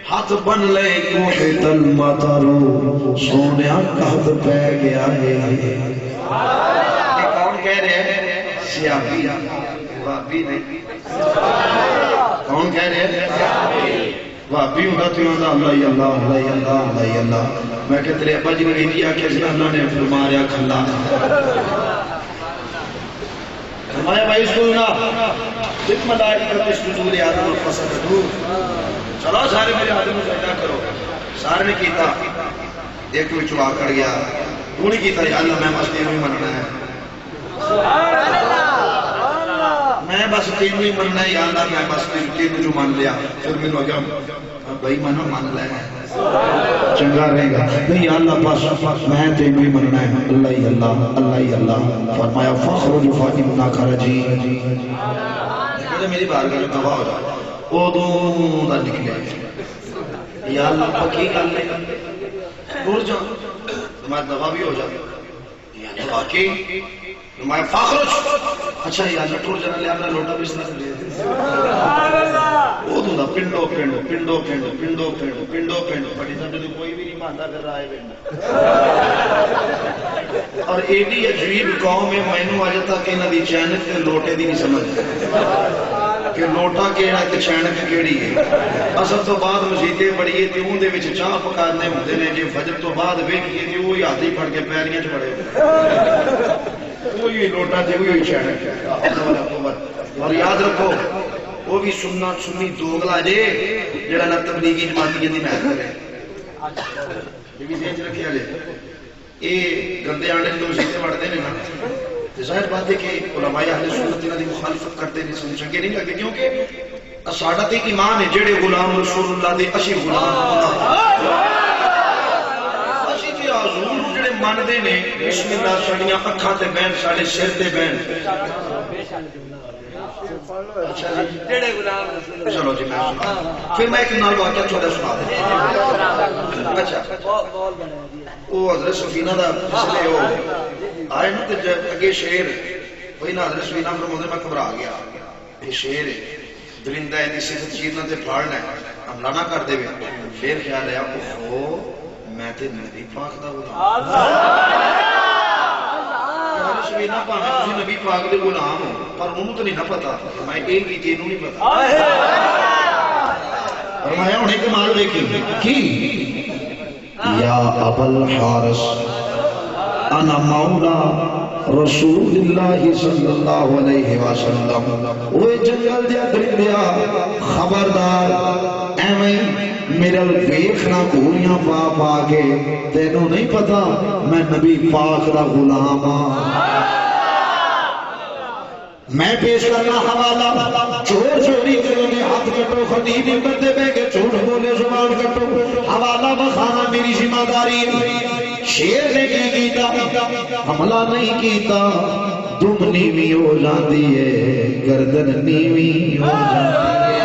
ہاتھ بن لے کوحت المطرو سونیا قہد پہ گیا ہے. یہ کون کہہ رہے ہیں؟ سیابی وابی نہیں. کون کہہ رہے ہیں؟ وابی ہوگا تو یہ اللہ اللہ اللہ اللہ اللہ اللہ. میں کہ تیرے ابا جی نے کیا کہ اللہ نے فرما رہا کھلا فرمایا بھائی اس کو نا ایک ملائکہ اس نزول آدم الفسدو چلو سارے میرے آدم کو سجدہ کرو. سارے نے کیتا ایک کوئی چوا کر گیا تو نہیں کیتا یا اللہ میں مستی نہیں مننا ہے بس تینوں ہی مننا ہے یا اللہ میں بس تینوں جو مان لیا پھر میں لگا بھائی منا مان لے چنگا رہے گا نہیں یا اللہ بس میں تینوں ہی مننا ہے اللہ ہی اللہ اللہ ہی اللہ فرمایا فخرج فإنک رجیم میری بار کا جو گواہ ہو جائے وہ دوں دا نکلے یا اللہ پکی کر لے بھول جا تمہارا دوا بھی ہو جائے یا اللہ واقعی میں فخرج اچھا یا اللہ ٹور جانا لے اپنا لوٹا بھی سنا لے وہ دوں دا پنڈو پنڈو پنڈو پنڈو پنڈو پنڈو پنڈو پنڈو پڑی سمجھے تو کوئی بھی نہیں مانتا کر رہا ہے پنڈو اور ایڈی عجیب قوم ہے میں نو آجا تھا کہ انہاں دی چینک تے لوٹے دی نہیں سمجھ کہ لوٹا کیڑا تے چینک کیڑی ہے اصل تو بعد مسجدیں بڑی ہے تے اون دے وچ چاہ پکانے ہوندے نے جے فجر تو بعد ویکھیے تے وہی ہاتھ ہی پھڑ کے پیریاں چ بڑے وہی لوٹا تے وہی چینک اور یاد رکھو وہ بھی سننا سنی دوگلا جے جڑا نہ تبلیغی جماعتیاں دی محنت کرے یہ بھی ذہن رکھیا جے یہ گندے آنڈے جو مسجدیں وڑتے ہیں نا ظاہر بات ہے کہ علماء اہل سنت انہاں دی مخالفت کرتے نہیں سن چنگے نہیں لگے کیونکہ ساڈا تے ایمان ہے جڑے غلام رسول اللہ دے اسی غلام اسی تے حضور جڑے مانتے نے بسم اللہ ساڈیاں اکھاں تے بہن ساڈے سر تے بہن چلو جی پھر میں ایک نال واقعہ تھوڑا سنا دیں اچھا وہ حضرت سفینہ دا جسلے وہ آئے نا تے اگے شیر وہی نا حضرت سفینہ فرماتے میں گھبرا گیا یہ شیر ہے درندہ ہے اسی سے چیرنا تے پھاڑنا ہے حملہ نہ کر دے پھر خیال ہے اوہو میں تے نبی پاک دا غلام سفینہ پانا تسی نبی پاک دے غلام ہو پر انہوں تو نہیں نہ پتا میں ایک بھی تینوں نہیں پتا فرمایا انہیں کمال دیکھی کی یا ابا الحارث انا مولا رسول اللہ صلی اللہ علیہ وسلم اوے جنگل دیا درندیا خبردار ایویں میرا ویکھنا گولیاں پا پا کے تینوں نہیں پتا میں نبی پاک دا غلام ہاں میں پیش کرنا حوالہ چور چوری کرو گے ہاتھ کٹو خطیب کرتے بے کہ جھوٹ بولے زبان کٹو حوالہ بخانا میری ذمہ داری شیر نے کیتا حملہ نہیں کیتا دم نیوی ہو جاتی ہے گردن نیوی ہو جاتی ہے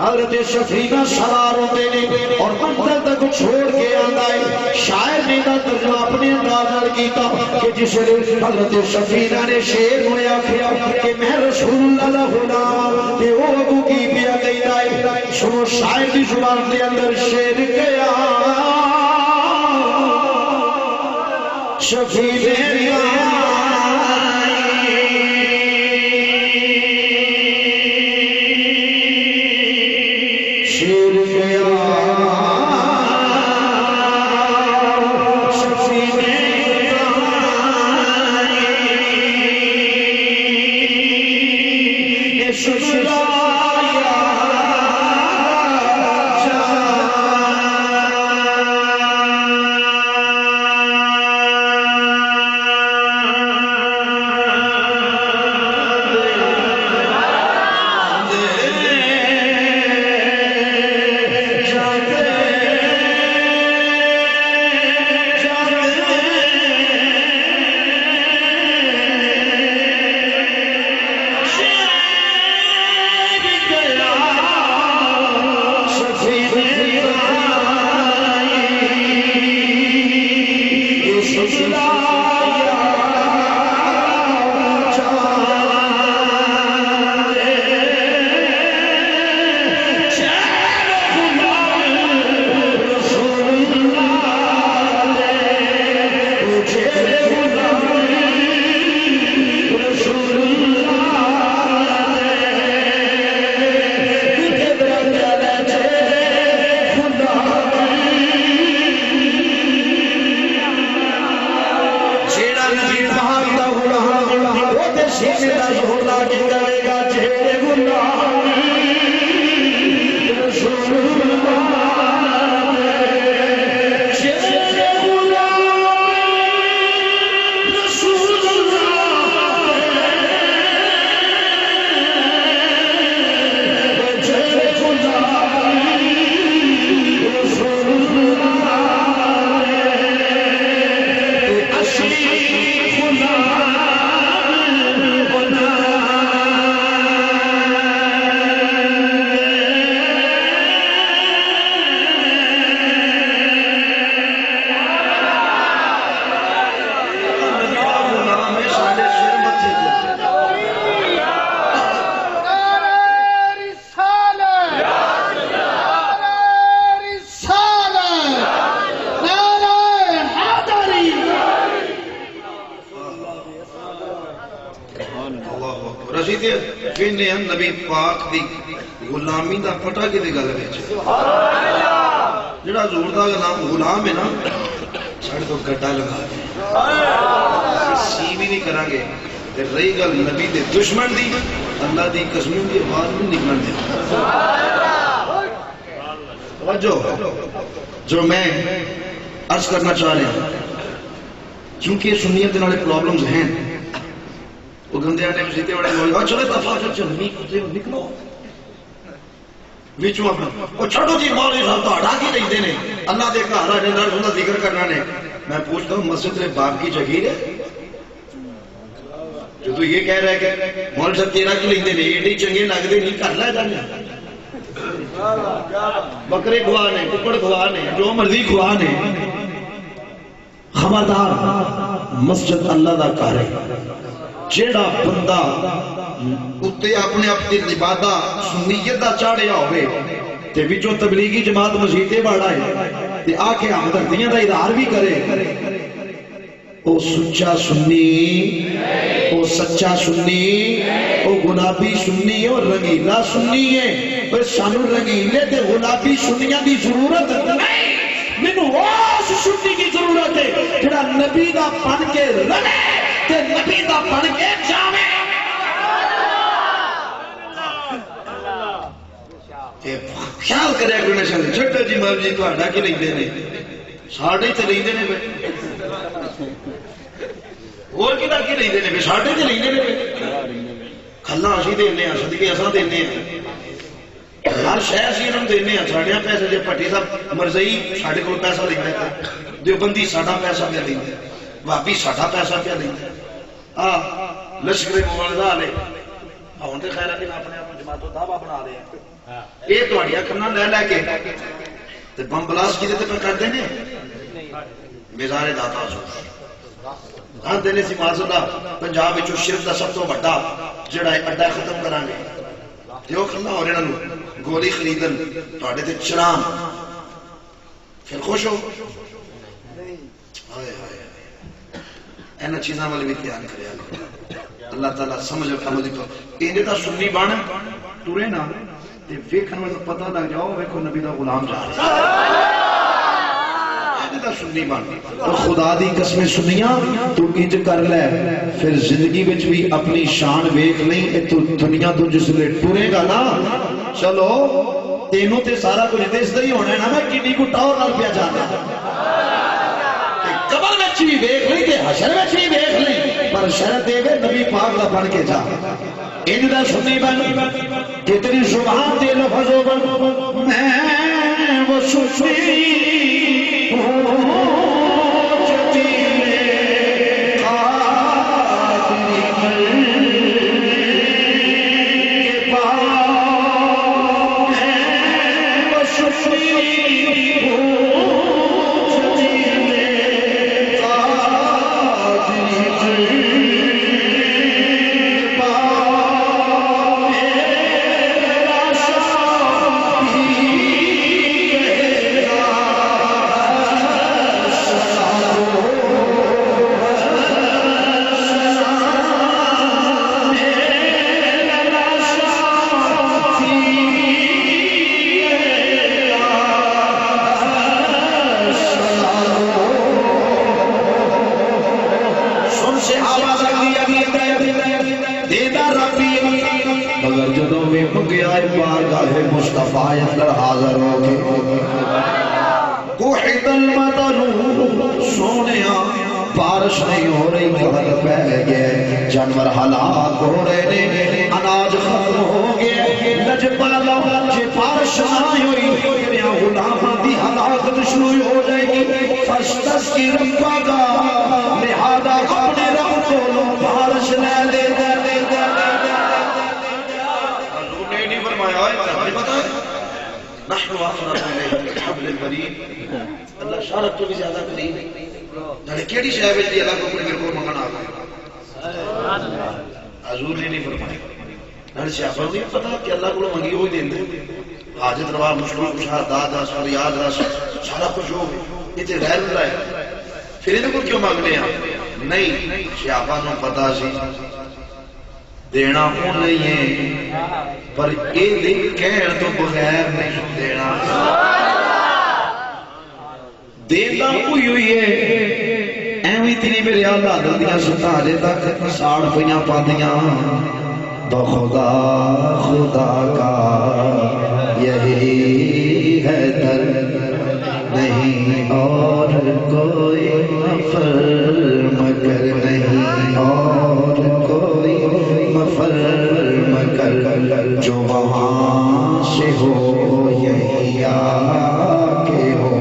حضرت سفینہ سوار ہوتے نے اور منزل تک چھوڑ کے آتا ہے شاعر نے دا ترجمہ اپنے انداز نال کیتا کہ جس نے حضرت سفینہ نے شیر ہونے آخیا کہ میں رسول اللہ دا غلام تے وہ اگو کی پیا کہتا ہے سنو شاعر کی زبان کے اندر شیر گیا شفیع رشی تے کہنے ہیں نبی پاک دی غلامی دا پٹا کی دی گل وچ جڑا حضور دا نام غلام ہے نا ساڈے تو گڈا لگا سی بھی نہیں کران گے تے رہی گل نبی دے دشمن دی اللہ دی قسم دی آواز نہیں نکلن دے توجہ جو میں عرض کرنا چاہ رہا ہوں کیونکہ سنیت والے پرابلمز ہیں وہ گندے آنے مسیتے بڑے لوگ چلے دفعہ نکلو وچوں اپنا وہ چھڑو جی مولوی صاحب تو ہٹا کی نہیں دینے اللہ دے گھر آنے نال ذکر کرنا نے میں پوچھتا ہوں مسجد تیرے باپ کی جگیر ہے جو تو یہ کہہ رہا ہے کہ مولوی صاحب تیرا کی نہیں دینے ایڈی چنگے لگ دے نہیں کر لے جانے بکرے کھوا نے ککڑ کھوا نے جو مرضی کھوا نے خبردار مسجد اللہ دا گھر ہے جیڑا بندہ اتے اپنے اپنی عبادہ سنیت دا چاڑیا ہوئے تے وچوں تبلیغی جماعت مسجدے بڑھا ہے تے آ کے ہمدردیاں دا اظہار بھی کرے او سچا سنی او سچا سنی او گلابی سنی او رنگیلا سنی ہے پر سانو رنگیلے تے گلابی سنیاں دی ضرورت نہیں مینوں اس سنی کی ضرورت ہے جڑا نبی دا بن کے رہے تے نبی دا بن کے جاوے خیال کرے کوئی نہ چلے چھٹا جی مال جی تہاڈا کی نہیں دینے ساڈے تے نہیں دینے اور کدا کی نہیں دینے ساڈے تے نہیں دینے کھلا اسی دینے ہیں صدقے اساں دینے ہیں ہر شے اسی انہاں دینے ہیں ساڈے پیسے جے پٹی صاحب مرزئی ساڈے کول پیسہ لیندا ہے دیوبندی ساڈا پیسہ پیا لیندا ہے وہابی ساڈا پیسہ پیا لیندا ہے لشکر مبارزہ والے ہن تے خیر ہے کہ اپنے آپ جماعت دعویٰ بنا رہے ہیں یہ تہاڈیاں کناں لے لے کے تے بم بلاس کیتے تے کردے نے میزار داتا حضور ہاں دل سی معذاللہ پنجاب وچوں شرک دا سب تو بڑا جڑا اڈا ختم کران گے تے او کھلا ہو رہنا نو گولی خریدن تہاڈے تے چرام پھر خوش ہو ہائے ہائے اینا چیزاں والے بھی دھیان کریا اللہ تعالیٰ سمجھ اور عمل کو انہیں دا سنی بان ٹورے نا تے ویکھن میں پتہ لگ جاؤ ویکھو نبی دا غلام جا رہا انہیں دا سنی بان اور خدا دی قسمیں سنیاں تو انج کر لے پھر زندگی وچ بھی اپنی شان ویکھ لیں اے تو دنیا تو جس لے ٹورے گا نا چلو تینوں تے سارا کچھ دس دا ہی ہونا ہے نا میں کنی کو ٹاور نال پیا جانا قبر میں بھی دیکھ لی تے حشر میں بھی دیکھ لی پر شرط دے گئے نبی پاک دا بن کے جا ان دا سنی بن کتنی سبحان دے لفظوں بن میں وہ سنی مصطفیٰ اندر حاضر ہو کے کوحد المطر سونیا بارش نہیں ہو رہی گھر پہ گئے جانور ہلاک ہو رہے نے اناج ختم ہو گئے لجپالا جی بارش نہ ہوئی میرا غلام دی ہلاکت شروع ہو جائے گی فستس کی ربا کا لہذا اپنے رب کو بارش لے لے نحن واقرب الیہ حبل الورید اللہ شارت تو بھی زیادہ قریب جانے کیڑی شے وچ دی اللہ کو میرے کو منگنا آ حضور نے نہیں فرمایا نال صحابہ نے پتہ کہ اللہ کو منگی ہوئی دیندے حاجت روا مشکل کشا داد رس فریاد رس سارا کچھ ہو یہ تے غیر اللہ ہے پھر ان کو کیوں مانگنے ہیں نہیں صحابہ نے پتہ سی دینا وہ نہیں ہے پر یہ کہن تو بغیر نہیں دینا دینا کوئی ہوئی ہے ایویں تیری میرے آلہ دلدیاں ستا جے تک ساڑ پہیاں پاندیاں بخدا خدا کا یہی ہے در نہیں اور کوئی مفرم کر نہیں اور کوئی مفرم کر جو وہاں سے ہو یہی آکے ہو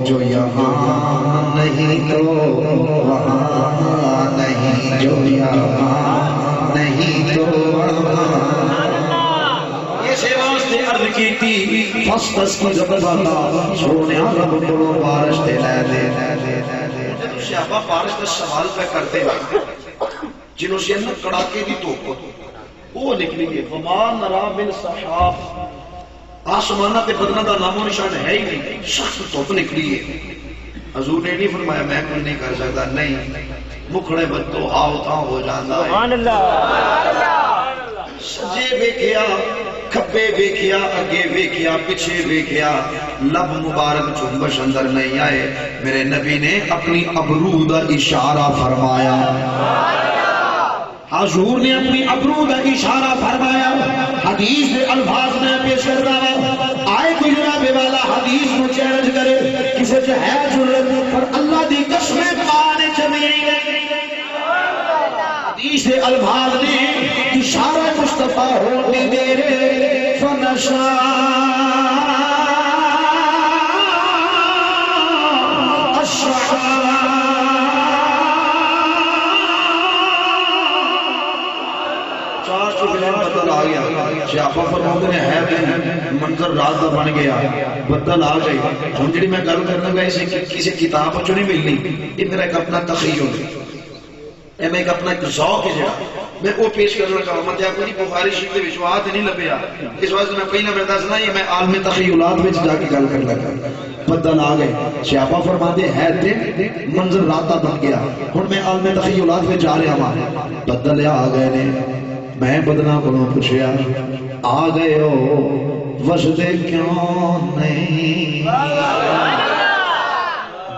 جو یہاں نہیں تو وہاں نہیں جو یہاں نہیں تو وہاں یہ واسطے عرض کی تھی فستس کی زبردہ سونے رب کو بارش دے لے شہبہ بارش کا سوال پہ کرتے ہیں جنہوں سے انہوں کڑاکے دی توپ وہ نکلی ہے وما نرا من صحاب آسمانہ تے بدنہ دا نام و نشان ہے ہی نہیں سخت توپ نکلی ہے حضور نے نہیں فرمایا میں کچھ نہیں کر سکتا نہیں مکھڑے بدو آؤ تاں ہو جاندہ ہے سبحان اللہ سجے بیکھیا کھبے بیکھیا اگے بیکھیا پچھے بیکھیا لب مبارک چنبش اندر نہیں آئے میرے نبی نے اپنی ابرو دا اشارہ فرمایا حضور نے اپنی ابرو دا اشارہ فرمایا حدیث دے الفاظ میں پیش کر رہا آئے کوئی جناب والا حدیث کو چیلنج کرے کسے جو ہے جرت پر اللہ دی قسمیں پانے چمیں حدیث دے الفاظ نے اشارہ مصطفیٰ ہونے میرے فنشا شیعہ فرماتے ہیں ہے منظر رات دا بن گیا بدل آ گئی ہم جڑی میں گل کرنا گا اسے کسی کتاب چوں نہیں ملنی یہ میرا ایک اپنا تخیل ہے میں ایک اپنا ایک ذوق ہے جڑا میں وہ پیش کرنا چاہوں میں کیا کوئی بخاری شریف دے وچ نہیں لبیا اس واسطے میں پہلا میں دسنا یہ میں عالم تخیلات وچ جا کے گل کر لگا بدل آ گئے شیعہ فرماتے ہیں دن منظر رات دا بن گیا ہن میں عالم تخیلات وچ جا رہا ہاں بدل آ گئے نے میں بدنا کو پوچھیا آ گئے ہو وسدے کیوں نہیں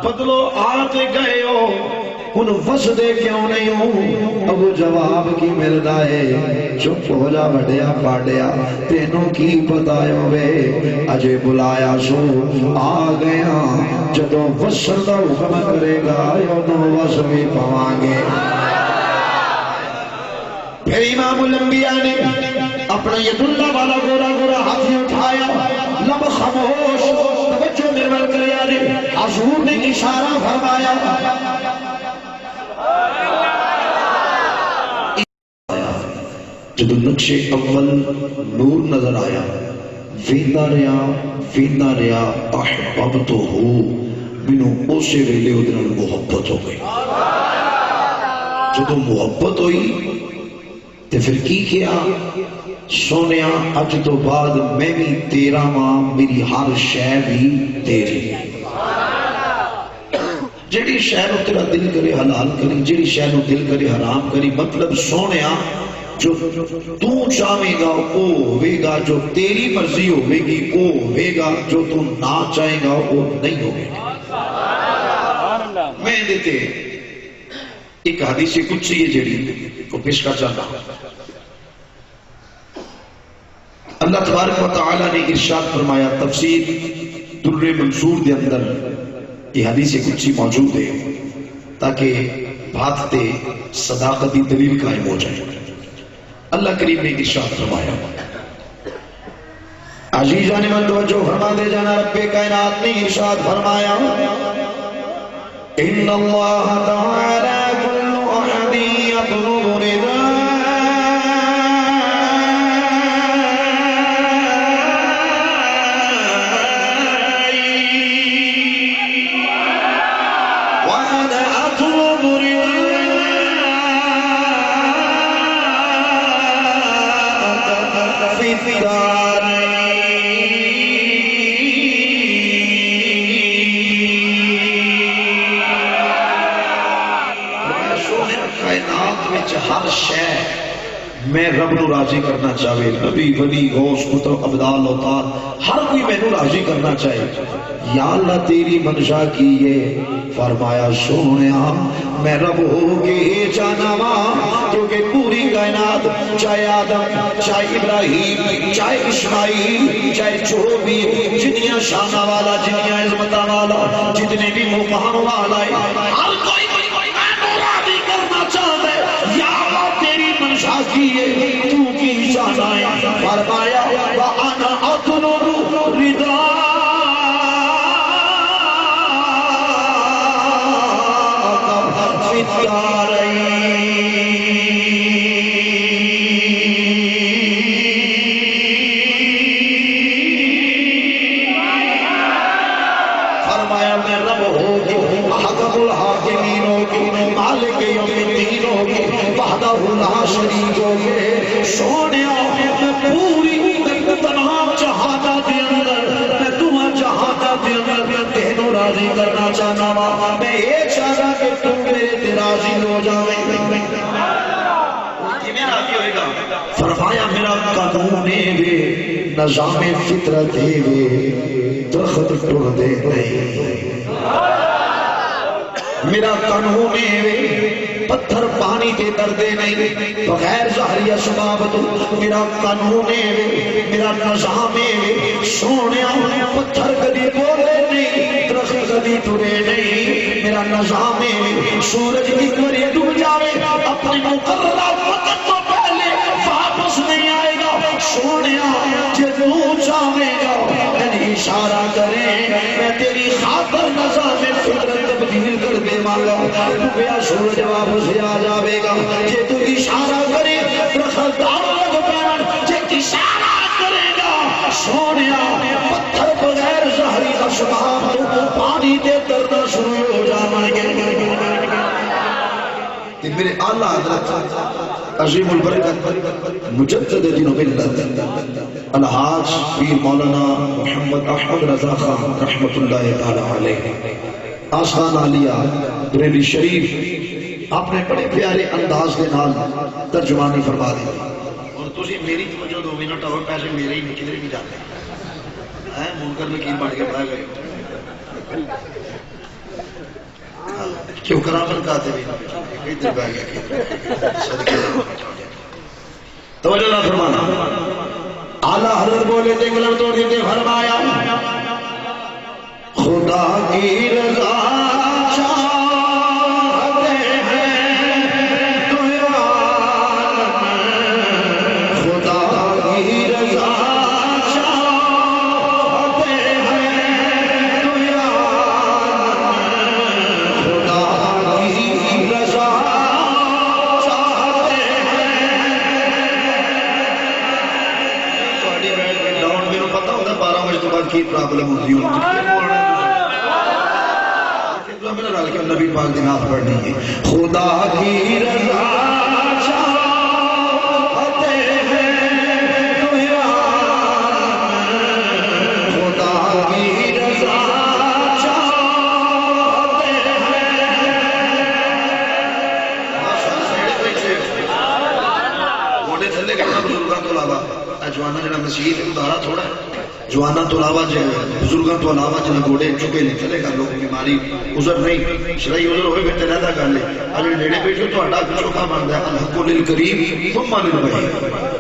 بدلو آتے گئے ہو ان وسدے کیوں نہیں ہوں ابو جواب کی ملدا ہے چپ ہو جا بڑیا پاڑیا تینوں کی بتائے ہوئے اجے بلایا سو آ گیا جدو وسن دا حکم کرے گا یوں وس بھی پواں گے پھر امام الانبیاء نے اپنا ید اللہ والا گورا گورا ہاتھ اٹھایا لب خاموش توجہ مرور کریا نے حضور نے اشارہ فرمایا جب نقش اول نور نظر آیا ویندا ریا احباب تو ہو منو اسے ویلے ادھر محبت ہو گئی جب محبت ہوئی تے پھر کی کیا سونیا اج تو بعد میں بھی تیرا ماں میری ہر شے بھی تیری جڑی شے نو تیرا دل کرے حلال کری جڑی شے نو دل کرے حرام کری مطلب سونیا جو تو چاہے گا وہ ہوئے گا جو تیری مرضی ہوئے گی وہ ہوئے گا جو تو نہ چاہے گا وہ نہیں ہوئے گا میں دیتے ایک حدیث قدسی ہے جڑی کو پیش کر چاہتا ہوں اللہ تبارک و تعالی نے ارشاد فرمایا تفسیر در منصور دے اندر یہ حدیث قدسی موجود ہے تاکہ بات تے صداقتی دلیل قائم ہو جائے اللہ کریم نے ارشاد فرمایا عزیزان من توجہ فرما دے جانا رب کائنات نے ارشاد فرمایا ان اللہ تعالی کل احد یطلب رضا میں رب نو راضی کرنا چاہے، نبی ولی غوث قطب ابدال اوتاد ہر کوئی میں نو راضی کرنا چاہے، یا اللہ تیری منشا کی ہے؟ فرمایا سونیا میں رب ہو کے جانا وا، کیونکہ پوری کائنات چاہے آدم چاہے ابراہیم چاہے اسماعیل چاہے جو بھی جتنی شانہ والا جتنی عظمت والا جتنے بھی مقام والا ہے، ہر کوئی میں نو راضی کرنا چاہتا ہے، یا اللہ تیری منشا کی ہے تو کی جانا ہے؟ فرمایا وَأَنَا أَطْلُبُ رِضَاكَ فِي الدَّارَيْنِ۔ فرمایا میں رب ہوگی، حکم الحاکمین ہوگی، مالک یوم الدین ہوگی، وحدہ لا شریک ہوگی، سونیا میں پوری تمام جہانات کے اندر میں تمہیں جہانات کے اندر تینوں راضی کرنا چاہنا وا، میں یہ چاہتا کہ تم میرے تے راضی ہو جاوے۔ فرمایا میرا قانون وے نظام فطرت وے، درخت ٹر دے نہیں، میرا قانون وے پتھر پانی تے دردے نہیں، بغیر ظاہری اسباب تو میرا قانون وے، میرا نظام وے، سونیا پتھر کدی بولے نہیں، درخت کدی ٹرے نہیں، میرا نظام وے، سورج ایک بار ڈوب جاوے اپنے مقررہ وقت تو پہلے واپس نہیں آئے گا، سونیا جدوں چاہے گا یعنی اشارہ کریں میں تیری خاطر نظام فطرت تبدیل کر دے والا، ڈوبیا سورج واپس آ جاوے گا، جے تو اشارہ کرے درخت لگ پین، جے اشارہ کرے گا سونیا پتھر بغیر ظاہری اسباب تو پانی دے ترنا شروع ہو جاویں گے۔ میرے اعلیٰ حضرت عظیم البرکت مجدد دین و ملت الحاج پیر مولانا محمد احمد رضا خان رحمت اللہ تعالی علیہ آستان عالیہ بریلی شریف اپنے بڑے پیارے انداز کے نال ترجمانی فرما دی، اور تسی میری توجہ 2 منٹ اور پیسے میرے ہی نکلے بھی جاتے ہیں، منکر میں کی بڑھ کے بڑھ گئے کیوں کرامت کہتے بھی ادھر بہ گیا توجہ نہ فرمانا، اعلیٰ حضرت بولے تھے گلر توڑ دیتے، فرمایا خدا کی رضا چاہتے ہیں تو عالم، خدا کی رضا چاہتے ہیں تو عالم، خدا کی رضا چاہتے ہیں۔ لاؤنڈ میرے پتا ہوتا 12 بجے تو بعد کی پرابلم ہوتی ہے، میرا رال کے نبی پاک دن آپ پڑھنی ہے، خدا کی رضا چاہتے ہیں تو عالم، خدا کی رضا چاہتے ہیں۔ گوڑے تھلے کرنا بزرگاں تو علاوہ جوانا جنہا مسیح ہے ادارہ تھوڑا ہے، جوانا تو علاوہ بزرگاں تو علاوہ جنہا گوڑے چکے نہیں چلے گا، لوگ بیماری عذر نہیں، شرعی عذر ہوئے بہتے رہتا کر لے، اگر نیڑے پیشو تو اڈا چوکھا بندہ ہے، الحق للقریب ثم للبعید،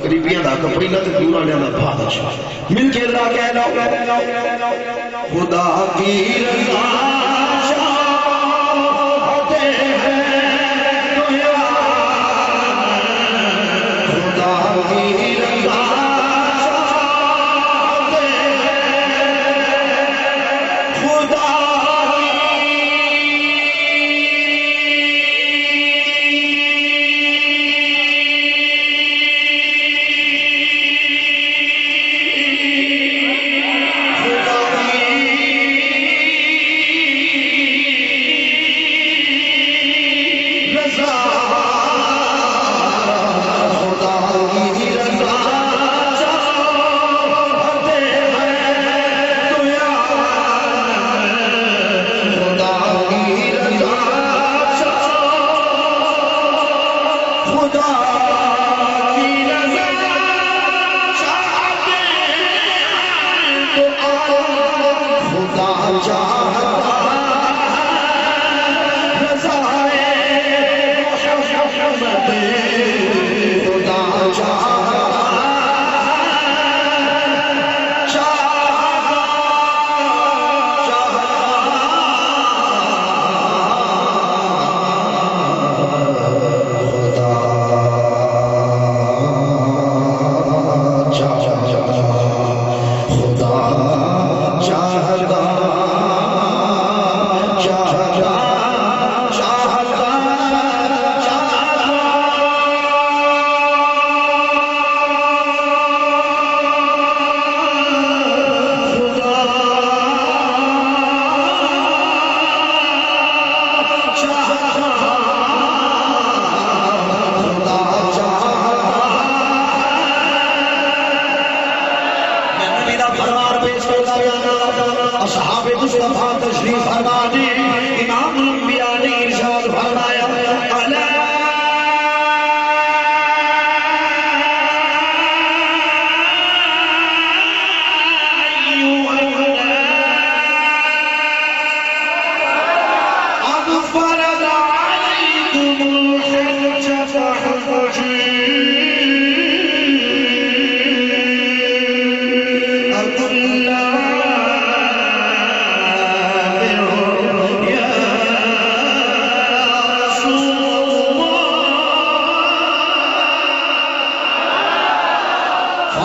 قریبیاں دا کپڑیلا تے دور والے دا بہت اچھا، مل کے اللہ کہہ لو خدا کی رضا چاہتے ہیں تو عالم، خدا کی رضا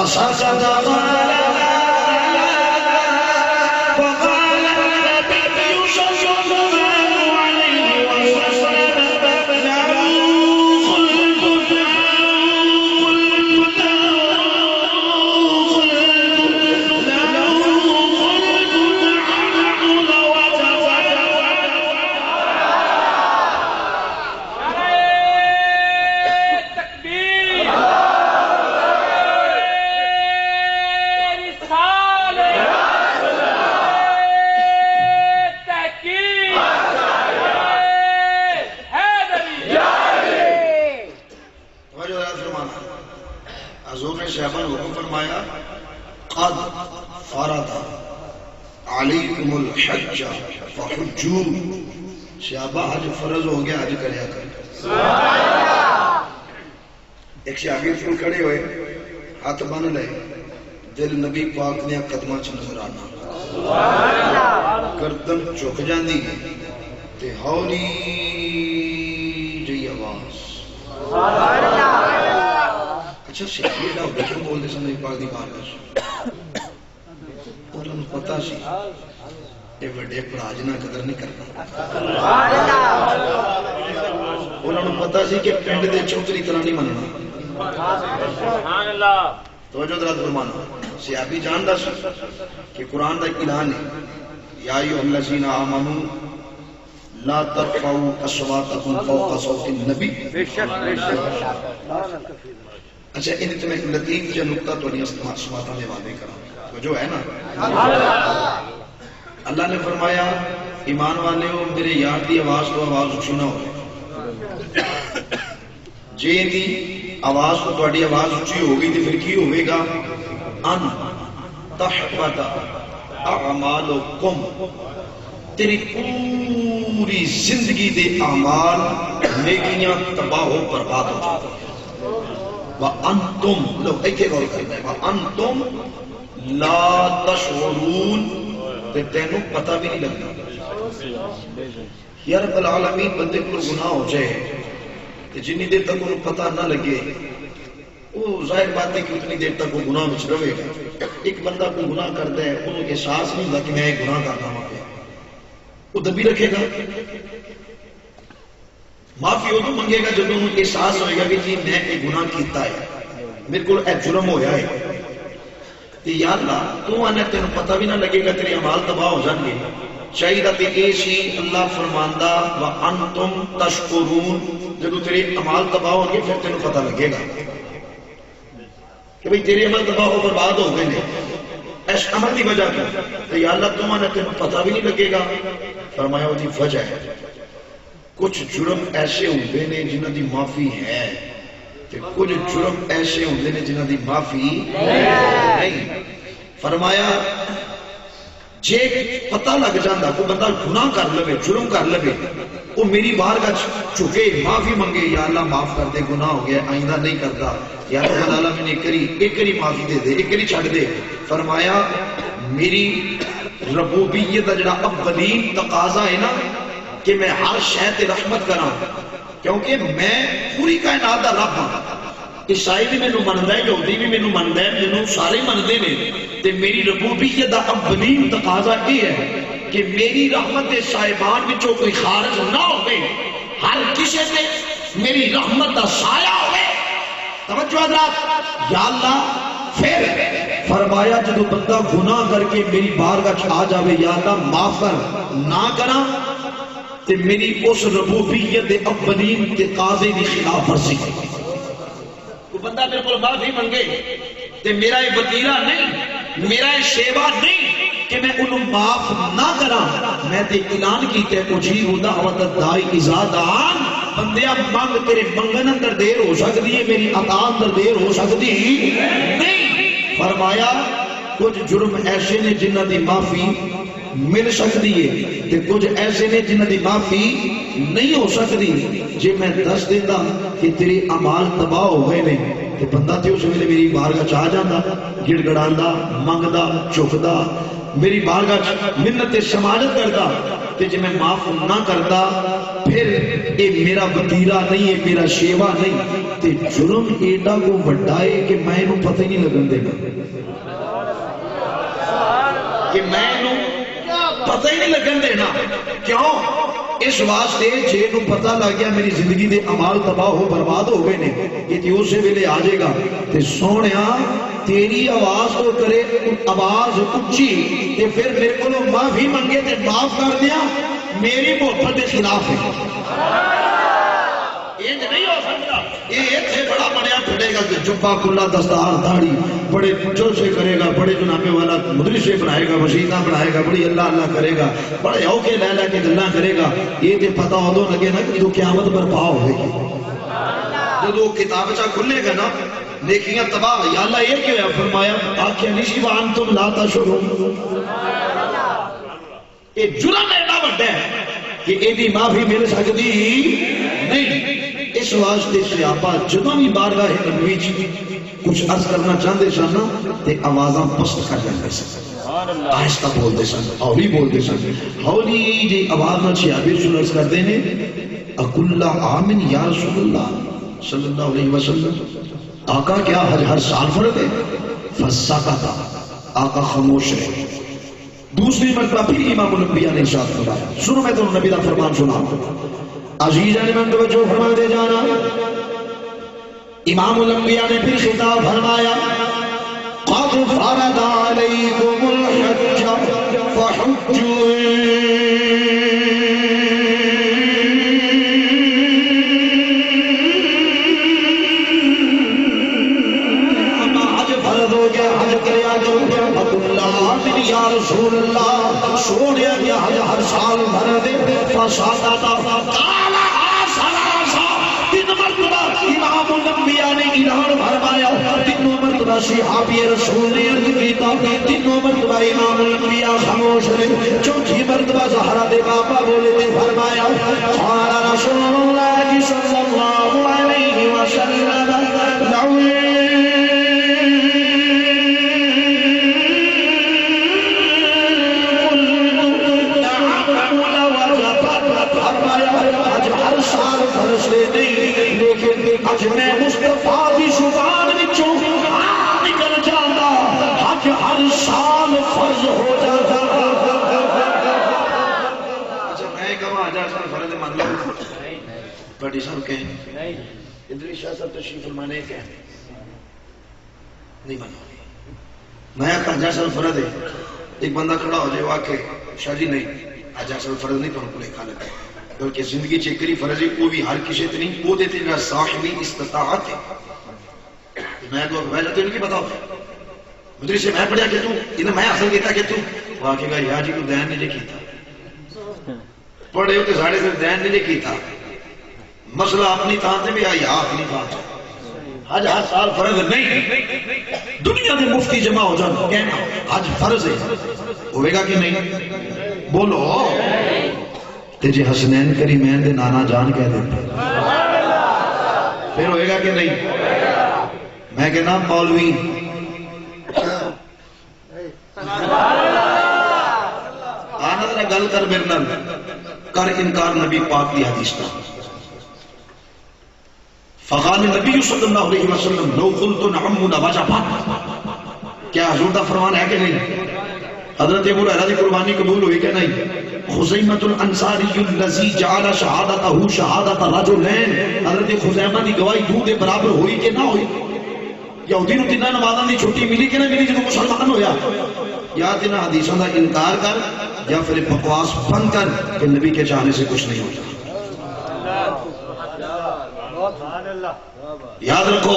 فسجد وقال النبي صلى الله عليه وسلم له خلد حضور نے صحابہ کو حکم فرمایا قد فرض علیکم الحج فحجوا، صحابہ حج فرض ہو گیا، حج کریا کر۔ ایک صحابی پھول کھڑے ہوئے، ہاتھ بن لے، دل نبی پاک نے قدمہ چ نظر آنا، گردن چک جاندی تے ہولی جی آواز۔ اچھا صحابی دا کیوں بولدے سن نبی پاک دی بارگاہ؟ انہاں نوں پتہ سی اے وڈے بھرا جنہ قدر نہیں کرنا، انہاں نوں پتہ سی کہ پنڈ دے چوکری طرح نہیں مننا۔ سبحان اللہ، توجہ درد فرمانا۔ صحابی جاندا سی کہ قرآن دا اعلان ہے یا ایھا الذین آمنوا لا ترفعوا اصواتکم فوق صوت النبی۔ بے شک بے شک۔ اچھا ان میں لطیف جو نقطہ تو نہیں سماعتاں دے واضح کراں تو جو ہے نا، اللہ نے فرمایا ایمان والے ہو میرے یار دی آواز تو آواز اونچی نہ ہو، جے دی آواز تو تہاڈی آواز اونچی ہوگی تے پھر کی ہوے گا؟ ان تحبط اعمالکم، تیری پوری زندگی دے اعمال نیکیاں تباہ و برباد ہو جاتے ہیں۔ وَأَنْتُمْ، لو ایک غور کرنا ہے، وَأَنْتُمْ لَا تَشْعُرُونَ، تے تینوں پتہ بھی نہیں لگتا۔ یا رب العالمین بندے کو گناہ ہو جائے کہ جنی دیر تک انہوں پتہ نہ لگے، وہ ظاہر بات ہے کہ اتنی دیر تک وہ گناہ میں رہے گا۔ ایک بندہ کو گناہ کرتا ہے، انہوں احساس نہیں ہوتا کہ میں ایک گناہ کرنا ہوں، وہ دبی رکھے گا، معافی ادو منگے گا جب انہوں احساس ہوئے گا کہ جی میں ایک گناہ کیتا ہے، میرے کو ایک جرم ہویا ہے، کہ یا اللہ تو آنے تینوں پتہ بھی نہ لگے گا، تیرے اعمال تباہ ہو جائیں گے۔ چاہیے تے ایسی اللہ فرماندہ وَأَنْتُمْ تَشْكُرُونَ، جب تیرے اعمال تباہ ہوں گے پھر تینوں پتہ لگے گا کہ بھئی تیرے عمل تباہ ہو برباد ہو گئے ہیں، اس عمل دی وجہ کی، کہ یا اللہ تم آنے تینوں پتہ بھی نہیں لگے گا۔ فرمایا وہ دی وجہ ہے کچھ جرم ایسے ہوندے نے جنہاں دی معافی ہے، کہ کچھ جرم ایسے ہوندے نے جنہاں دی معافی نہیں۔ فرمایا جے پتہ لگ جاندہ کوئی بندہ گناہ کر لے، جرم کر لے، وہ میری بارگاہ چکے معافی منگے، یا اللہ معاف کر دے، گناہ ہو گیا آئندہ نہیں کرتا، یا رب العالمین ایک کری معافی دے دے، ایک کری چھڑ دے۔ فرمایا میری ربوبیت جڑا اولین تقاضا ہے نا کہ میں ہر شے تے رحمت کراں، کیونکہ میں پوری کائنات دا رب ہاں۔ عیسائی بھی مینوں مندا ہے، یہودی بھی مینوں مندا ہے، مینوں سارے مندے نے، تے میری ربوبیت دا اولین تقاضا یہ ہے کہ میری رحمت دے صاحبان وچوں کوئی خارج نہ ہوئے، ہر کسی تے میری رحمت دا سایہ ہوئے۔ توجہ حضرات، یا اللہ پھر فرمایا جب بندہ گناہ کر کے میری بارگاہ آ جاوے، یا اللہ معاف کر، نہ کراں تے میری اس ربوبیت اولین تقاضے دی خلاف ورزی۔ کوئی بندہ میرے کو معافی منگے تے میرا یہ وتیرہ نہیں، میرا یہ شیوا نہیں کہ میں انہوں معاف نہ کراں، میں تے اعلان کیتے اجیب دعوت الداعی اذا دعان، بندیا منگ، تیرے منگن اندر دیر ہو سکتی ہے، میری عطا اندر دیر ہو سکتی نہیں۔ فرمایا کچھ جرم ایسے نے جنہ دی معافی مل سکتی ہے، تے کچھ ایسے نے جنہ دی معافی نہیں ہو سکتی۔ جے میں دس دیتا کہ تیری اعمال تباہ ہو گئے نے، تے بندہ تے اس ویلے میری بارگاہ چ آ جاندا، گڑ گڑاندا، منگدا، چکدا، میری بارگاہ منت سماجت کردا، تے جے میں معاف نہ کردا پھر یہ میرا وتیرہ نہیں ہے، میرا شیوا نہیں، تے جرم ایڈا کو وڈا ہے کہ میں انہوں پتہ ہی نہیں لگن دینا کہ میں انہوں پتہ ہی نہیں لگن دینا کیوں اس واسطے جے نو پتہ لگ گیا میری زندگی دے عمال تباہ ہو برباد ہو گئے نے یہ تیو سے ویلے آ جائے گا تے سونیا تیری آواز کو کرے آواز اچھی تے پھر میرے کو معافی منگے تے معاف کر دیا میری محبت کے خلاف ہے یہ نہیں ہو سکتا یہ ایک سے بڑا بنیا پھڑے گا کہ جبہ کلا دستار دھاڑی بڑے پچھو سے کرے گا بڑے جنابے والا مدرس سے بنائے گا وسیطہ بنائے گا بڑی اللہ اللہ کرے گا بڑے اوکے لے لے کے گلہ کرے گا یہ تے پتہ ہو دو لگے نا کہ جو قیامت برپا ہوئے گی جو کتاب چاہ کھلے گا نا نیکیاں تباہ یا اللہ یہ کیوں ہے فرمایا آکھیں نشی وانتم لا تشعرون یہ جرم ایڈا بڑھا ہے کہ ایدی معافی مل سکتی نہیں اس واسطے سے آپا جدوں بھی بارگاہ نبوی کچھ عرض کرنا چاہتے سن تے آوازاں پست کر جاندے سن آہستہ بول دے سن ہولی بول دے سن ہولی جی آواز نہ چھیابی سن عرض کر دینے اکل آمن یا رسول اللہ صلی اللہ علیہ وسلم آقا کیا حج ہر سال فرد ہے فساکتا آقا خاموش رہے دوسری مرتبہ پھر امام الانبیاء نے ارشاد فرمایا سنو میں تو نبی دا فرمان سنا عزیزان من توجہ فرما دے جانا امام الانبیاء نے پھر خطاب فرمایا قد فرض علیکم الحج فحجوا یا رسول اللہ سوڑیا گیا ہر سال بھر دے فسادا کالا سلاسا تین مرتبہ امام الانبیاء نے اعلان فرمایا تینوں مرتبہ صحابی رسول نے عرض کیتا تینوں مرتبہ امام الانبیاء خاموش رہے چوتھی مرتبہ زہرا دے باپا بولے تے فرمایا قال رسول اللہ صلی اللہ علیہ وسلم حج میں مصطفیٰ کی زبان وچوں نکل جاتا حج ہر سال فرض ہو جاتا اچھا میں کہاں حج ہر سال فرض مان لو بڑی صاحب کہیں ادری شاہ صاحب تشریف فرمانے کہ نہیں مانو میں حج ہر سال فرض ہے ایک بندہ کھڑا ہو جائے وہ آکے شاہ جی نہیں حج ہر سال فرض نہیں تو کلے کھانے پہ بلکہ زندگی چیکری فرض ہے وہ بھی ہر کسی اتنی وہ دیتے ہیں صاحبی استطاعت ہے میں تو میں جاتے ہیں کہ بتاؤ مدری سے میں پڑھیا کہ تو انہیں میں حاصل کیتا کہ تو وہ آکے گا یا جی کو دین نے کیتا پڑھے ہوتے ساڑھے سے دین نے کیتا مسئلہ اپنی تانتے بھی آئی اپنی تانتے حج ہر سال فرض نہیں دنیا میں مفتی جمع ہو جانا کہنا حج فرض ہے ہوئے گا کہ نہیں بولو تے جی حسنین کریمین دے نانا جان کہہ دیتے پھر ہوئے گا کہ نہیں میں کہنا مولوی آنا ذرا گل کر میرے نال کر انکار نبی پاک کی حدیث کا فقال نبی صلی اللہ علیہ وسلم لو قلت نعم لوجبت کیا حضور دا فرمان ہے کہ نہیں حضرت ابو ہریرہ کی قربانی قبول ہوئی کہ نہیں خزیمۃ الانصاری الذی جعل شہادتہ شہادت رجلین حضرت خزیمہ دی گواہی دو دے برابر ہوئی کہ نہ ہوئی یہودی نو تیناں نمازاں دی چھٹی ملی کہ نہ ملی جدوں مسلمان ہویا یا تیناں حدیثاں دا انکار کر یا پھر بکواس بند کر کہ نبی کے چاہنے سے کچھ نہیں ہوتا یاد رکھو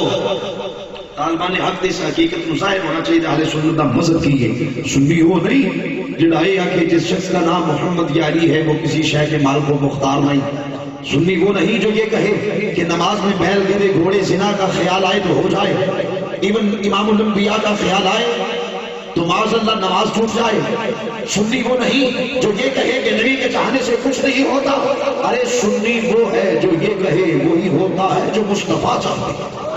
طالبان حق اس حقیقت میں ظاہر ہونا چاہیے اہل سنت کا مذہب کی ہے سنی وہ نہیں جڑا یہ کہ جس شخص کا نام محمد یا علی ہے وہ کسی شے کے مال کو مختار نہیں سنی وہ نہیں جو یہ کہے کہ نماز میں بیل گرے گھوڑے زنا کا خیال آئے تو ہو جائے ایون امام الانبیاء کا خیال آئے تو معاذ اللہ نماز ٹوٹ جائے سنی وہ نہیں جو یہ کہے کہ نبی کے چاہنے سے کچھ نہیں ہوتا ارے سنی وہ ہے جو یہ کہے وہی ہوتا ہے جو مصطفیٰ چاہتے ہیں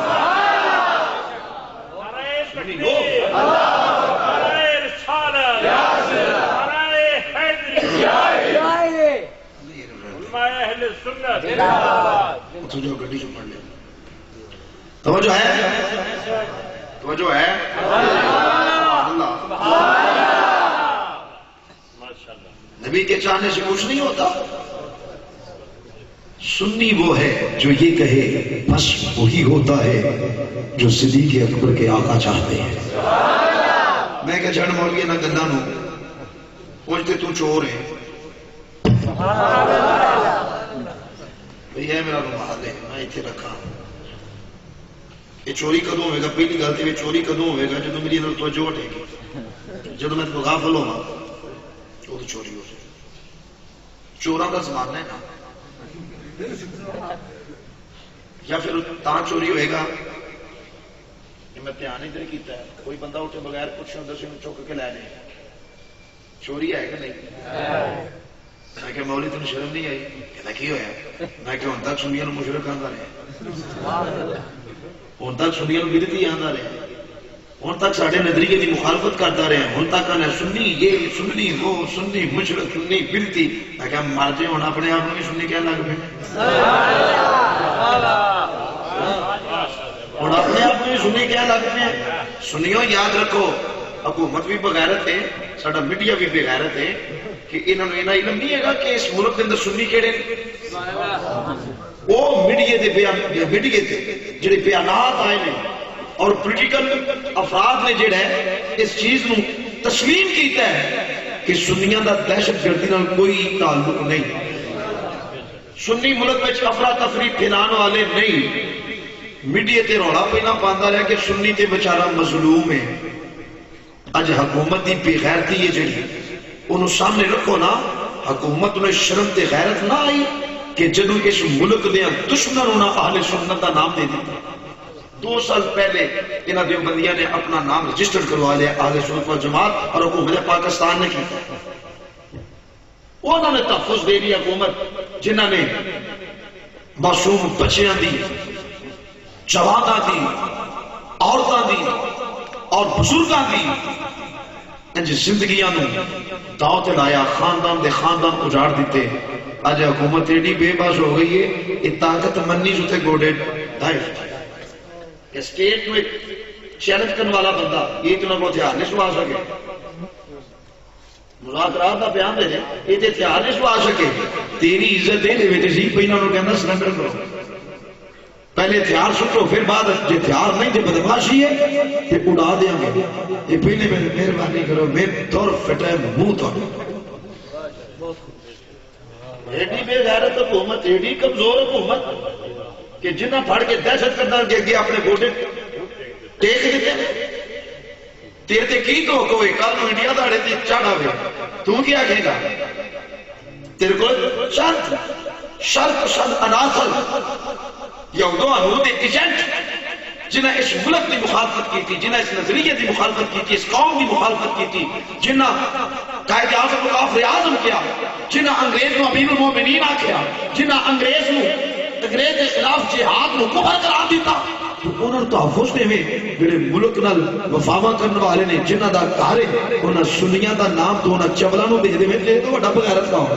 توجہ ہے؟ توجہ ہے؟ نبی کے چاہنے سے کچھ نہیں ہوتا. سنی وہ ہے جو یہ کہے بس وہی ہوتا ہے جو صدیق اکبر کے آقا چاہتے ہیں. میں کہ جھڑ مولوی نہ گندہ نو پوچھتے تو چور ہے بھئی ہے میرا رومال ہے میں اتنے رکھا. یہ چوری کدوں ہوئے گا؟ پہلی غلطی میں چوری کدوں ہوئے گا جب میری اندر توجہ ہٹے گی. جب میں غافل ہوگا وہ تو چوری ہو جائے. چوراں کا زمانہ ہے نا. یا پھر تاں چوری ہوئے گا میں دھیان ادھر کیتا ہے کوئی بندہ اٹھے بغیر پوچھے دس چک کے لے لے. چوری ہے کہ نہیں؟ میں کہ مولی تین شرم نہیں آئی؟ کہنا کی ہویا؟ میں کہ ہن تک سنیاں نوں مشرک آندا رہے, ہن تک سنیاں نوں بدعتی آندا رہے, ہن تک ساڈے نظریے دی مخالفت کرتا رہے, ہن تک کہنا سنی یہ سنی وہ سنی مشرک سنی بدعتی. میں کہ مر جے ہن اپنے آپ نوں بھی سنی کہن لگ پے. ہن اپنے آپ نوں سنی کہن لگ پے. سنیو یاد رکھو حکومت بھی بغیرت ہے, ساڈا میڈیا بھی بغیرت ہے کہ انہوں نے انہاں علم نہیں ہے گا کہ اس ملک کے اندر سنی کیڑے وہ میڈیا دے جڑے بیانات آئے نے اور پولیٹیکل افراد نے جڑا ہے اس چیز نو تسلیم کیتا ہے کہ سنیاں دا دہشت گردی نال کوئی تعلق نہیں. سنی ملک وچ افراتفری پھیلان والے نہیں. میڈیا تے رولا پہنا پاندا رہا کہ سنی تے بیچارہ مظلوم ہے. اج حکومت دی بے غیرتی ہے جڑی انہوں سامنے رکھو نا. حکومت نے شرم تے غیرت نہ آئی کہ جدو اس ملک دیا دشمنوں نے اہل سنت کا نام دے دیتا. 2 سال پہلے انہاں دیوبندیاں نے اپنا نام رجسٹر کروا لیا اہل سنت والجماعت, اور حکومت پاکستان نے کیا انہوں نے تحفظ دے دی. حکومت جنہاں نے معصوم بچیاں دی, جواناں دی, عورتاں دی اور بزرگاں دی انج زندگیاں نو داؤ تے لایا, خاندان دے خاندان اجاڑ دیتے. اج حکومت ایڈی بے بس ہو گئی ہے یہ طاقت منی سوتے گوڑے ڈھائی کہ اسٹیٹ میں چیلنج کرنے والا بندہ یہ تو نہ کو ہتھیار نہیں سوا سکے. مذاکرات کا بیان دے یہ تے ہتھیار نہیں سوا سکے. تیری عزت دے بیٹے سی پہلے انہوں کہنا سرنڈر کرو, پہلے ہتھیار سٹو پھر بعد جے ہتھیار نہیں جے بدماشی ہے تے اڑا دیاں گے. یہ پہلے مہربانی کرو میرے دور فٹے منہ تو ایڈی بے غیرت حکومت, ایڈی کمزور حکومت کہ جنہ پھڑ کے دہشت گرداں کے اگے اپنے گوڈے ٹیک دیتے. تیرے تے کی تو کوئی کل نو انڈیا داڑے تے چڑھ آوے تو کیا کہے گا؟ تیرے کو شرط اناصل یہودوں انود ایجنٹ جنہ اس ملک کی مخالفت کی تھی, جنہ اس نظریے کی مخالفت کی تھی, اس قوم کی مخالفت کی تھی, جنہ قائد اعظم کو کافر اعظم کیا, جنہ انگریز کو امیر المومنین آکھیا, جنہ انگریز کے خلاف جہاد کو کفر قرار دیتا, تو انہوں نے تحفظ دے میں جڑے ملک نال وفاوا کرنے والے نے جنہ دا گھر ہے انہاں سنیاں دا نام تو انہاں چبلاں نوں دے دے میں تو بڑا بغیرت کا ہو.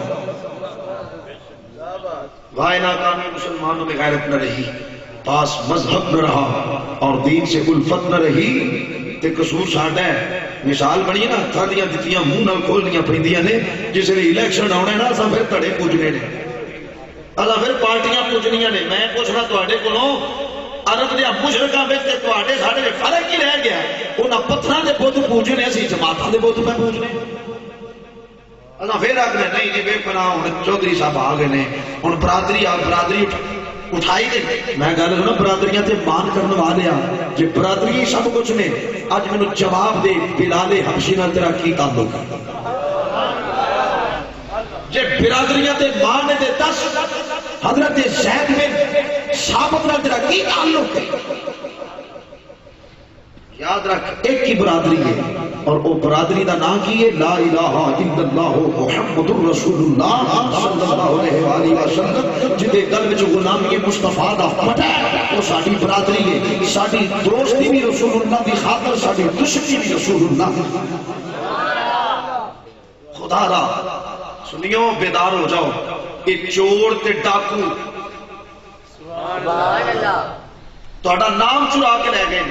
وائے ناکامی مسلمانوں میں غیرت نہ رہی, پاس مذہب نہ رہا اور دین سے الفت نہ رہی تے قصور ساڈا ہے. مثال بنی نا ہتھاں دیاں دتیاں منہ نال کھولنیاں پیندیاں نے, جس نے الیکشن آنا ہے نا اساں پھر تڑے پوجنے نے, اساں پھر پارٹیاں پوجنیاں نے. میں پوچھنا تواڈے کولوں عرب دے مشرکاں وچ تے تواڈے ساڈے وچ فرق کی رہ گیا؟ انہاں پتھراں دے بت پوجنے, اسی جماعتاں دے بت پہ پوجنے. اساں پھر آکھنے نہیں جی بے پناہ ہن چودھری صاحب آ گئے نے ہن برادری اٹھائی دے. میں گل سنا برادریاں تے مان کرنے والے آ جے برادری سب کچھ نے. اج مینوں جواب دے بلال حبشی نال تیرا کی تعلق ہے؟ جے برادریاں تے مان دے 10 حضرت زید بن ثابت نال تیرا کی تعلق ہے؟ یاد رکھ ایک ہی برادری ہے اور وہ برادری دا نام کی ہے لا الہ الا اللہ محمد رسول اللہ صلی اللہ علیہ وآلہ وسلم. جدے گل وچ غلامی مصطفیٰ دا پتہ ہے وہ ساڈی برادری ہے. ساڈی دوستی بھی رسول اللہ دی خاطر, ساڈی دشمنی بھی رسول اللہ. خدا را سنیو بیدار ہو جاؤ. یہ چور تے ڈاکو تہاڈا نام چرا کے لے گئے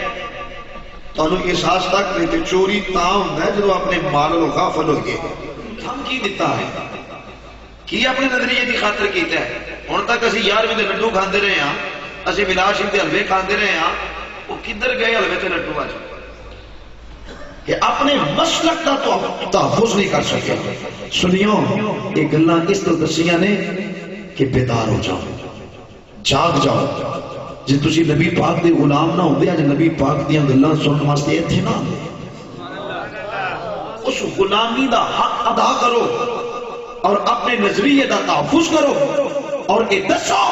تانوں احساس تک نہیں تے چوری تاں ہوندا ہے جدوں اپنے مال و غافل ہو گئے ہم کی دیتا ہے کی اپنے نظریے دی خاطر کیتا ہے ہن تک اسی 11ویں دے لڈو کھاندے رہے ہاں اسی ملاش دے حلوے کھاندے رہے ہاں وہ کدھر گئے حلوے تے لڈو اج کہ اپنے مسلک کا تو تحفظ نہیں کر سکے سنیو یہ گلاں اس طرح دسیاں نے کہ بیدار ہو جاؤ جاگ جاؤ جی تسی نبی پاک دے غلام نہ ہوندے اج نبی پاک دیاں گلاں سنن واسطے ایتھے نہ اس غلامی دا حق ادا کرو اور اپنے نظریے دا تحفظ کرو اور یہ دسو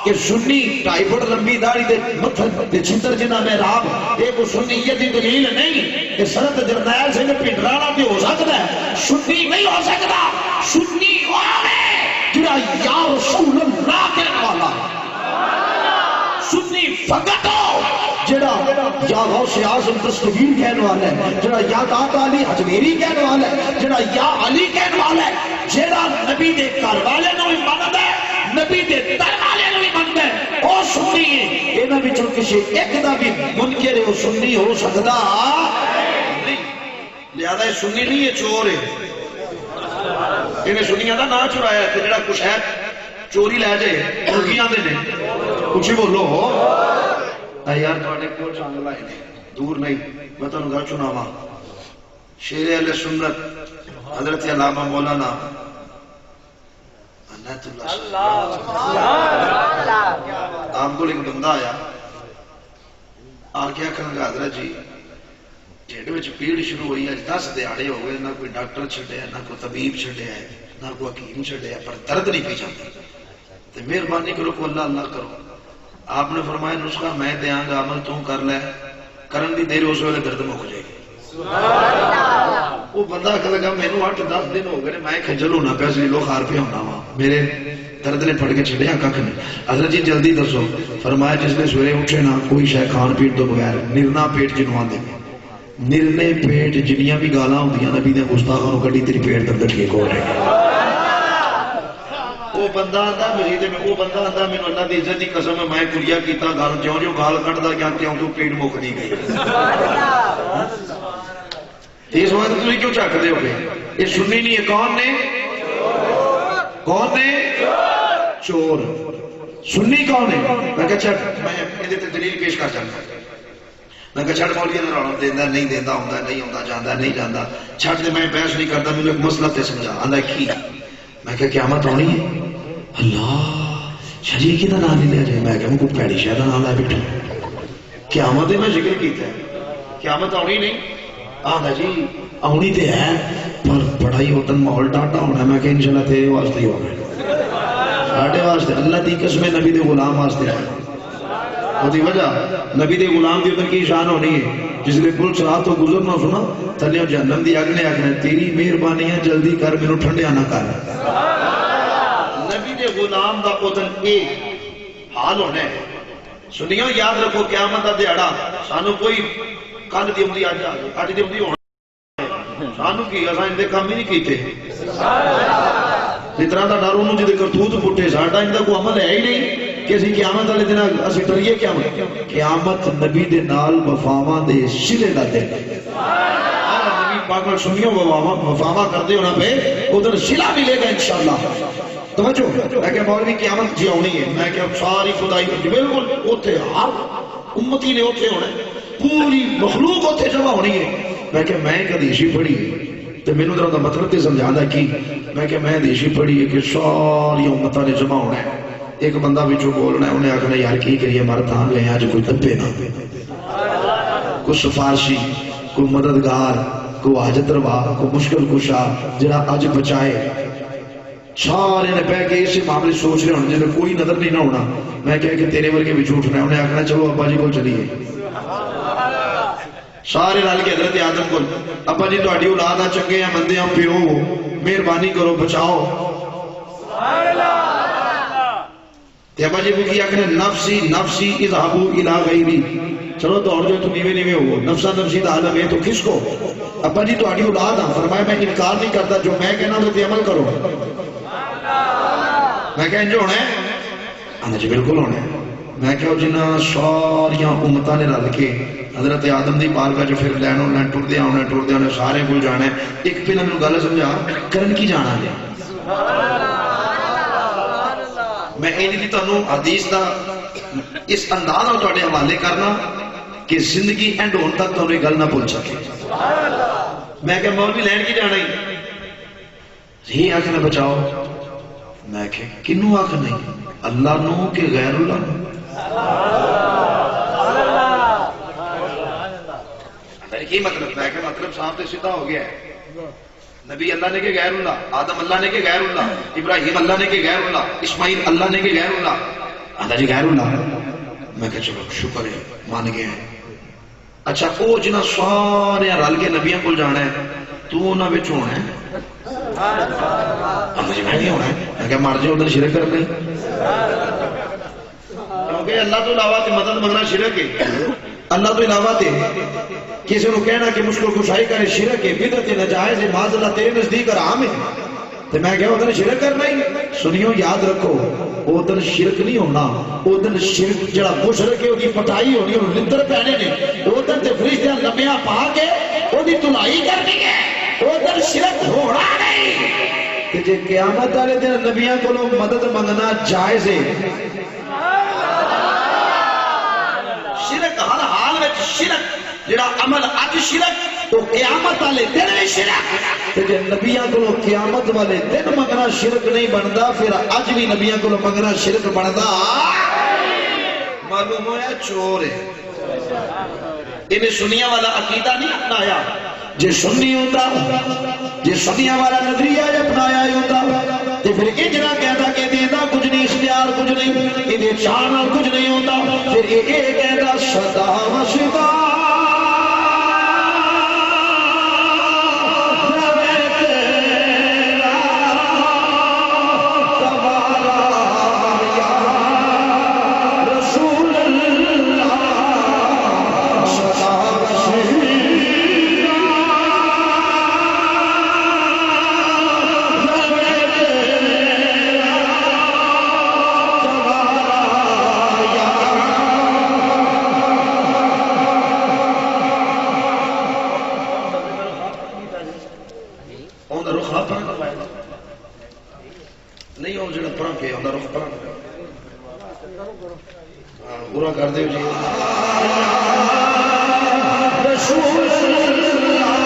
کہ سنی 2.5 فٹ لمبی داڑھی دے متھر دے چھتر جنہ میں راب ایک سنیت دی دلیل نہیں کہ سرد جرنیل سے پنڈرانا بھی ہو سکتا ہے سنی نہیں ہو سکتا سنی وہ ہے جنہ یا رسول اللہ کہنے والا سنی فقط ہو جڑا یا غوث اعظم دستگیر کہنے والا ہے جڑا یا داتا علی حجویری کہنے والا ہے جڑا یا علی کہنے والا ہے جڑا نبی دے گھر والے نوں بھی مندا ہے نبی دے در والے نوں بھی مندا ہے او سنی ہے انہاں وچوں کسی ایک دا بھی منکر ہے او سنی ہو سکدا نہیں لہذا یہ سنی نہیں یہ چور ہے انہیں سنیاں دا نام چرایا ہے جڑا کچھ ہے چوری لے جائے مرغیاں دے نے کچھ بولو اے یار تواڈے کول چنگ لائے نے دور نہیں میں تانوں گھر چناواں شیر اہل سنت حضرت علامہ مولانا عنایت اللہ آپ کو ایک بندہ آیا آ کے آخر لگا حضرت جی ڈھڈ وچ پیڑ شروع ہوئی ہے 10 دیہاڑے ہو گئے نہ کوئی ڈاکٹر چھڈیا نہ کوئی طبیب چھڈیا ہے نہ کوئی حکیم چھڈیا پر درد نہیں پی جاتا تو مہربانی کرو کو اللہ اللہ کرو آپ نے فرمایا نسخہ میں دیاں گا عمل تو کر لے کرن دی دیر اس ویلے درد مک جائے گی وہ بندہ کہ لگا مینوں 8-10 دن ہو گئے میں کھجل ہونا پیا سی لو خار پہ ہونا وا میرے درد نے پھڑ کے چھڑیا ککھ نہیں حضرت جی جلدی دسو فرمایا جس نے سویرے اٹھے نا کوئی شے کھان پین تو بغیر نرنا پیٹ جنوں آندے نرنے پیٹ جنیاں بھی گالاں ہوندیاں نبی نے گستاخاں نوں کڈی تیری پیٹ درد ٹھیک ہو رہے وہ بندہ آندا مزید میں وہ بندہ آندا مینوں اللہ دی عزت دی قسم ہے میں کلیا کیتا گال جوں جوں گال کٹدا گیا کیوں تو پیٹ مکدی گئی اس وقت تسی کیوں چکدے ہو گئے یہ سنی نہیں ہے کون نے چور سنی کون ہے میں کہا چھٹ میں ادھے تے دلیل پیش کر جانا میں کہا چھٹ مولوی نے رونق دیندا نہیں دیندا ہوندا نہیں ہوندا جاندا نہیں جاندا چھٹ دے میں بحث نہیں کردا مینوں ایک مسئلہ تے سمجھا آندا کی میں کہا قیامت ہونی ہے اللہ شریعہ کی دا نام لے جائے میں کہا کوئی پیڑی شاید نام لے بیٹھا قیامت میں ذکر کیتا ہے قیامت ہونی نہیں آندا جی ہونی تے ہے پر بڑا ہی وطن ماحول ڈاٹا ہونا میں کہ انشاءاللہ تیرے واسطے ہی ہونا ساڈے واسطے اللہ دی قسم نبی دے غلام واسطے ہے وہی وجہ نبی دے غلام دی ادھر کی شان ہونی ہے جس نے پل چلا تو گزرنا سنا تھلے جہنم دی اگ نے آخنا تیری مہربانی ہے جلدی کر میرے ٹھنڈیا نہ کر نبی دے غلام دا ادھر ایک حال ہونا ہے سنیو یاد رکھو قیامت دا دیہڑا سانو کوئی کل دی ہوندی اج دی ہوندی ہونا سانو کی اساں ان دے کام ہی نہیں کیتے اتنا دا ڈر انہوں جدے کرتوت پٹے ساڈا ان دا کوئی عمل ہے ہی نہیں کہ اسی قیامت والے دن اسی ڈریے قیامت نبی دے نال وفاواں دے سلے دا دن نبی پاک نال سنیو وفاواں کردے ہونا پہ ادھر سلا ملے گا انشاءاللہ توجہ میں کہ مولوی قیامت جی آنی ہے میں کہ ساری خدائی بالکل اوتھے ہر امتی نے اوتھے ہونا پوری مخلوق اوتھے جمع ہونی ہے میں کہ میں ایک حدیث پڑھی تو مینوں ذرا دا مطلب تے سمجھاندا کی میں کہ میں حدیث پڑھی ہے کہ ساری امتاں نے جمع ہونا ہے ایک بندہ وچوں بولنا ہے انہیں آکھنا یار کی کریے مر تھان لے اج کوئی دبے نہ کوئی سفارشی کوئی مددگار کوئی حاجت روا کوئی مشکل کشا جڑا اج بچائے سارے نے بہ کے اسی معاملے سوچ رہے ہونے جب کوئی نظر نہیں نہ ہونا میں کہا کہ تیرے ورگے بھی جھوٹنا ہے انہیں آکھنا چلو ابا جی کو چلیے سارے رل کے حضرت آدم کو ابا جی تہاڈی اولاد آ چنگے ہیں بندے ہم پیو مہربانی کرو بچاؤ ابا جی بھی آخر نفسی نفسی اذهبوا الى غیری چلو دوڑ جو تم نیوے نیوے ہو نفسا نفسی دا عالم ہے تو کس کو ابا جی تہاڈی اولاد ہاں فرمایا میں انکار نہیں کرتا جو میں کہنا وہ عمل کرو میں کہ انج ہونا ہے جی بالکل ہونا ہے میں کہ جنہ ساریاں امتاں نے رل کے حضرت آدم دی بارگاہ جو پھر لینو لین ٹردے آنے سارے کو جانا ہے. ایک پہلے میں گل سمجھا کرن کی جانا ہے. میں یہ نہیں تمہیں حدیث دا اس انداز میں تھوڑے حوالے کرنا کہ زندگی اینڈ ہون تک تو یہ گل نہ بھول سکے. میں کہ مولوی لین کی جانا ہی یہ آخر نہ بچاؤ. میں کہ کنوں آخر نہیں اللہ نو کہ غیر اللہ نو. کی مطلب میں کہ مطلب صاحب سے سیدھا ہو گیا ہے. نبی اللہ نے کہ غیر اللہ، آدم اللہ نے کہ غیر اللہ، ابراہیم اللہ نے کہ غیر اللہ، اسماعیل اللہ نے کہ غیر اللہ. اللہ جی غیر اللہ. میں کہ چلو شکر ہے مان گئے ہیں. اچھا وہ جنہ سارے رل کے نبیوں کو جانا ہے تو انہوں نے ہونا ہے. اللہ جی میں نہیں ہونا ہے. میں کہ مر جائے ادھر شرک کر نہیں کیونکہ اللہ تو علاوہ تے مدد منگنا شرک ہے. اللہ تو علاوہ تے کسی کو کہنا کہ مشکل کشائی کرے شرک ہے، بدعت ناجائز ہے، معاذ اللہ تیرے نزدیک حرام ہے. تو میں کہا ادھر شرک کرنا ہی. سنیو یاد رکھو ادھر شرک نہیں ہونا. ادھر شرک جڑا مشرک ہے وہ پٹائی ہونی اور لندر پہنے نے. ادھر تے فرشتے لمیا پا کے وہ تلائی کرنی ہے. ادھر شرک ہونا نہیں. کہ جے قیامت والے دن نبیاں کو مدد منگنا جائز ہے. شرک ہر حال میں شرک جڑا عمل اج شرک تو قیامت والے دن بھی شرک. تے جے نبیاں کو قیامت والے دن منگنا شرک نہیں بنتا پھر اج بھی نبیاں کو منگنا شرک بنتا. معلوم ہوا چور ہے. انہیں سنیاں والا عقیدہ نہیں اپنایا. جے سنی ہوتا جے سنیاں والا نظریہ اپنایا ہوتا تو پھر اجرا کہتا کہ دیتا کچھ نہیں، اختیار کچھ نہیں، انہیں چاہنا کچھ نہیں ہوتا. پھر یہ کہتا صدا و شدا نہیں ہو جڑا پڑھا کے اندر رخ پڑھا پورا کر دے جی. رسول اللہ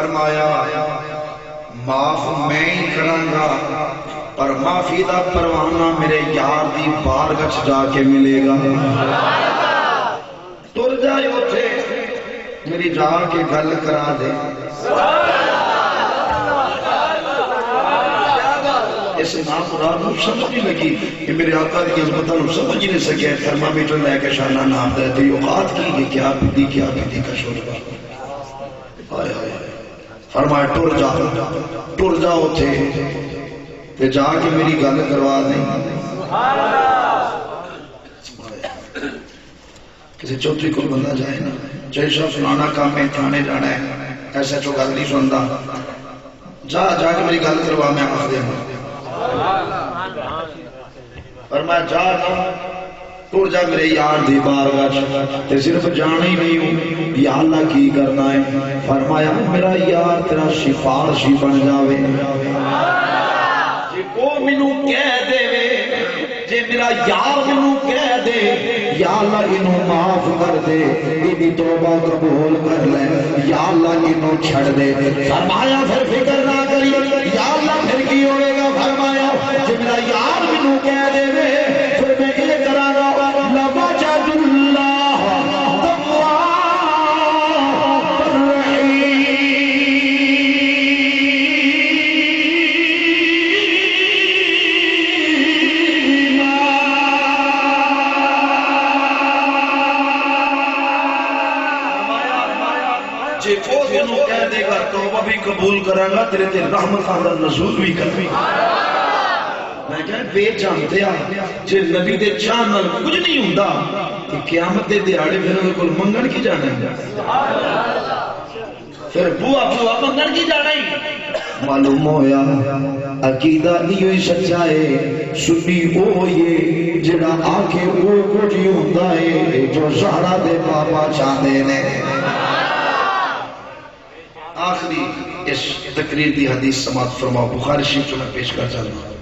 فرمایا معاف میں ہی کرانگا پر معافی دا پروانہ میرے یار دی بارگاہ جا کے ملے گا تر جائے اٹھے میری جا کے گل کرا دے اس نام مراد نو سمجھ نہیں لگی کہ میرے آقا کی عظمت نو سمجھ نہیں سکے تھرمامیٹر لے کے شانہ نام دیتی اوقات کی یہ کیا پیتی کا شوربہ آئے آئے فرمایا ٹر جا اٹھے تے جا کے میری گل کروا دیں کسی چوتھی کو بندہ جائے نا چاہے شاہ سنانا کام میں تھانے جانا ہے ایسا چو گل نہیں سنتا جا کے میری گل کروا میں آخ دے پر میں جا ٹر جا میرے یار دی بارگاہ تے صرف جانا ہی نہیں ہوں یا اللہ کی کرنا ہے فرمایا میرا یار تیرا سفارشی بن جاوے جے کو منو کہہ دے جے میرا یار منو کہہ دے یا اللہ انہوں معاف کر دے انہی توبہ قبول کر لے یا اللہ انہوں چھڑ دے فرمایا پھر فکر نہ کری یا اللہ پھر کی ہوئے گا فرمایا جے میرا یار منو کہہ دے پھر میں یہ کرانا لَوَجَدُ اللَّهَ تَوَّابًا رَحِيمًا جے کو دنوں کہہ دے گا توبہ بھی قبول کرے گا تیرے تے رحمت اندر نزول بھی کرے گا میں کہا بے جانتے جے نبی دے چانل کچھ نہیں ہوندہ کہ قیامت دے دیاڑے پھر انہیں کل منگن کی جانا ہے پھر بوا منگن کی جانا ہے معلوم ہویا عقیدہ نہیں ہوئی سچائے سنی ہوئے جنہ آنکھیں وہ کچھ ہی ہوندہ ہے جو زہرہ دے بابا چاندے نے آخری اس تقریر دی حدیث سماعت فرماؤ بخاری شریف جو میں پیش کر چلنا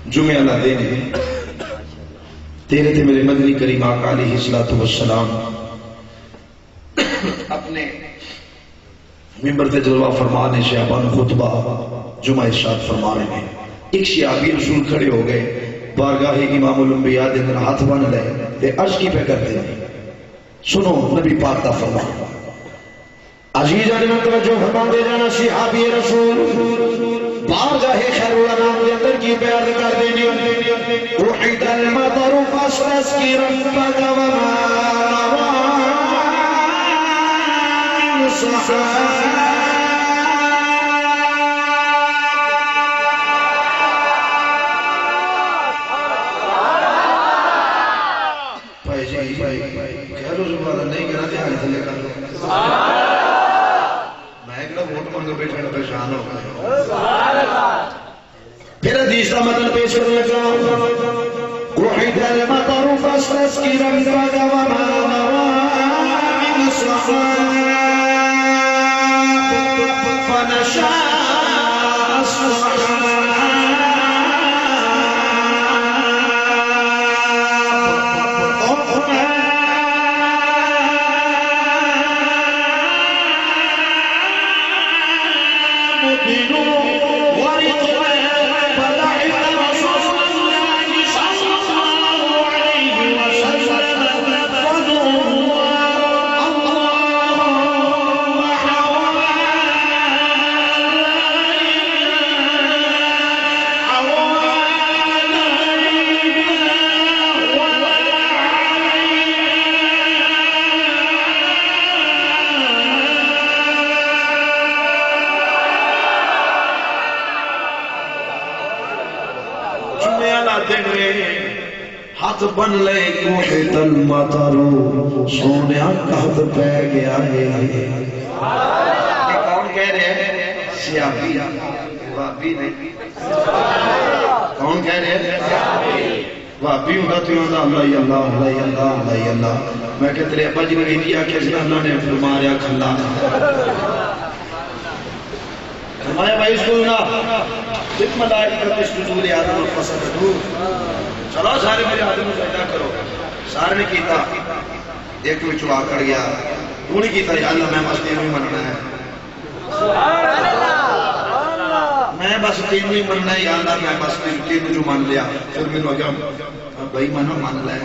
جمعہ اللہ دینے تیرے تھے میرے مدنی کریم آقا علیہ السلام اپنے ممبر تے جلوہ فرمانے شیعبان خطبہ جمعہ ارشاد فرما رہے ہیں ایک شیعبی رسول کھڑے ہو گئے بارگاہ امام الانبیاء دے اندر ہاتھ بن لے تے عرض کی پہ کرتے ہیں سنو نبی پاک دا فرما عزیز علیہ توجہ فرما دے جانا صحابی رسول بارگاہ خیر الانام دے اندر کی بیعت کر دینی وحید المطر فاسرس کی ربک وما بھائی جی کہہ لو زبادہ نہیں کہنا دھیان تھلے کر لو بیٹھے پریشان ہو گئے پھر حدیث کا متن پیش کرنے کا وحید المطر فاسرس کی ربک وما من الصحاب فنشاء الصحاب ہاتھ بن لے کوحید المطرو سونیا قہد پہ گیا ہے کون کہہ رہے ہیں سیابی وابی نہیں کون کہہ رہے ہیں وابی ہوگا تو یوں اللہ اللہ اللہ اللہ اللہ میں کہ تیرے ابا جی نے کیا کہ اللہ نے فرما رہا کھلا فرمایا بھائی اس کو نا جت ملائکہ اسجدوا لآدم فسجدوا چلو سارے میرے آدم کو سجدہ کرو سارے نے کیتا ایک کوئی چوا کر گیا تو نہیں کیتا یا اللہ میں مستی نہیں مننا ہے میں بس تینوں ہی مننا ہے یا اللہ میں بس تینوں جو مان لیا پھر میں لوگ بھائی مانا مان لے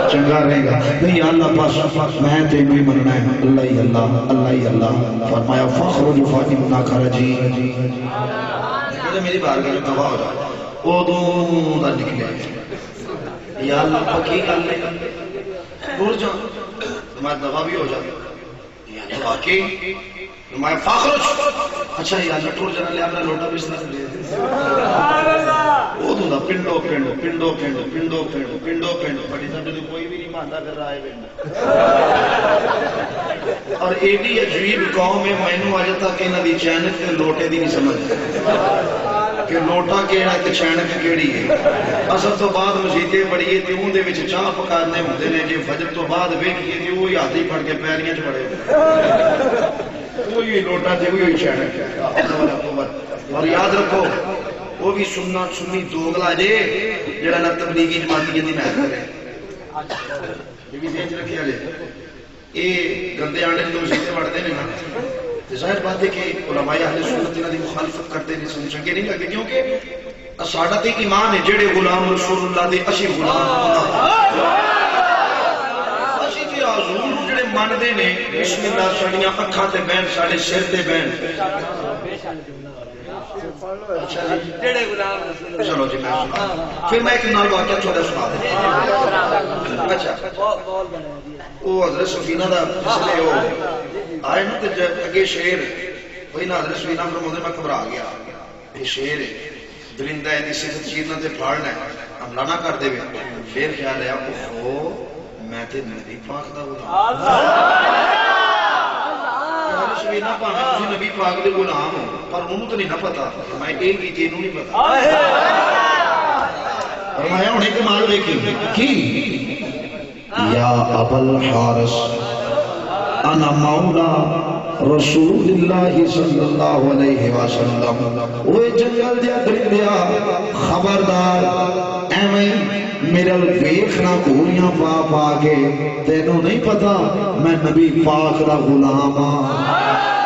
چنگا رہے گا نہیں یا اللہ بس میں تینوں ہی مننا ہے اللہ ہی اللہ اللہ ہی اللہ فرمایا فخرج فإنک رجیم میری بار کا جو گواہ ہو جائے وہ دوں دا نکلے یا اللہ پکی کر لے بھول جا تمہارا دوا بھی ہو جائے یا اللہ واقعی میں فخرج اچھا یا اللہ ٹور جانا لے اپنا لوٹا بھی سنا لے وہ تو دا پنڈو پنڈو پنڈو پنڈو پنڈو پنڈو پنڈو پنڈو بڑی سب جو کوئی بھی نہیں مانتا کر رہا ہے اور ایڈی عجیب قوم ہے میں نو آجا تھا کہ انہاں دی چینک تے لوٹے دی نہیں سمجھ کہ لوٹا کیڑا تے چینک کیڑی ہے اصل تو بعد مسجدیں بڑی ہے تے اون دے وچ چاہ پکارنے ہوندے نے جے فجر تو بعد ویکھیے تے وہی ہاتھ ہی پھڑ کے پیریاں چ بڑے وہی لوٹا تے وہی چینک اور یاد رکھو وہ بھی سننا سنی دوگلا جے جڑا نہ تبلیغی جماعتیاں دی محنت کرے یہ بھی ذہن رکھیا جے یہ گندے آنڈے جو مسجدیں وڑتے ہیں نا ظاہر بات ہے کہ علماء اہل سنت انہاں دی مخالفت کرتے نہیں سن چنگے نہیں لگے کیونکہ ساڈا تے ایمان ہے جڑے غلام رسول اللہ دے اسی غلام اسی تے حضور جڑے مانتے نے بسم اللہ ساڈیاں اکھاں تے بہن ساڈے سر تے بہن چلو جی پھر میں ایک نال واقعہ چھوڑا سنا دیں اچھا وہ حضرت سفینہ دا جسلے وہ آئے نا تے اگے شیر وہی نا حضرت سفینہ فرماتے میں گھبرا گیا یہ شیر ہے درندہ ہے اسے چیرنا تے پھاڑنا ہے حملہ نہ کر دے پھر خیال ہے اوہو میں تے نبی پاک دا غلام سفینہ پانا تسی نبی پاک دے غلام ہو پر انہوں تو نہیں نہ پتا میں ایک بھی تینوں نہیں پتا فرمایا انہیں کمال دیکھی کی یا ابا الحارث انا مولا رسول اللہ صلی اللہ علیہ وسلم وہ جنگل دیا درندیا خبردار ایویں میرا ویکھنا گولیاں پا پا کے تینوں نہیں پتا میں نبی پاک دا غلام ہاں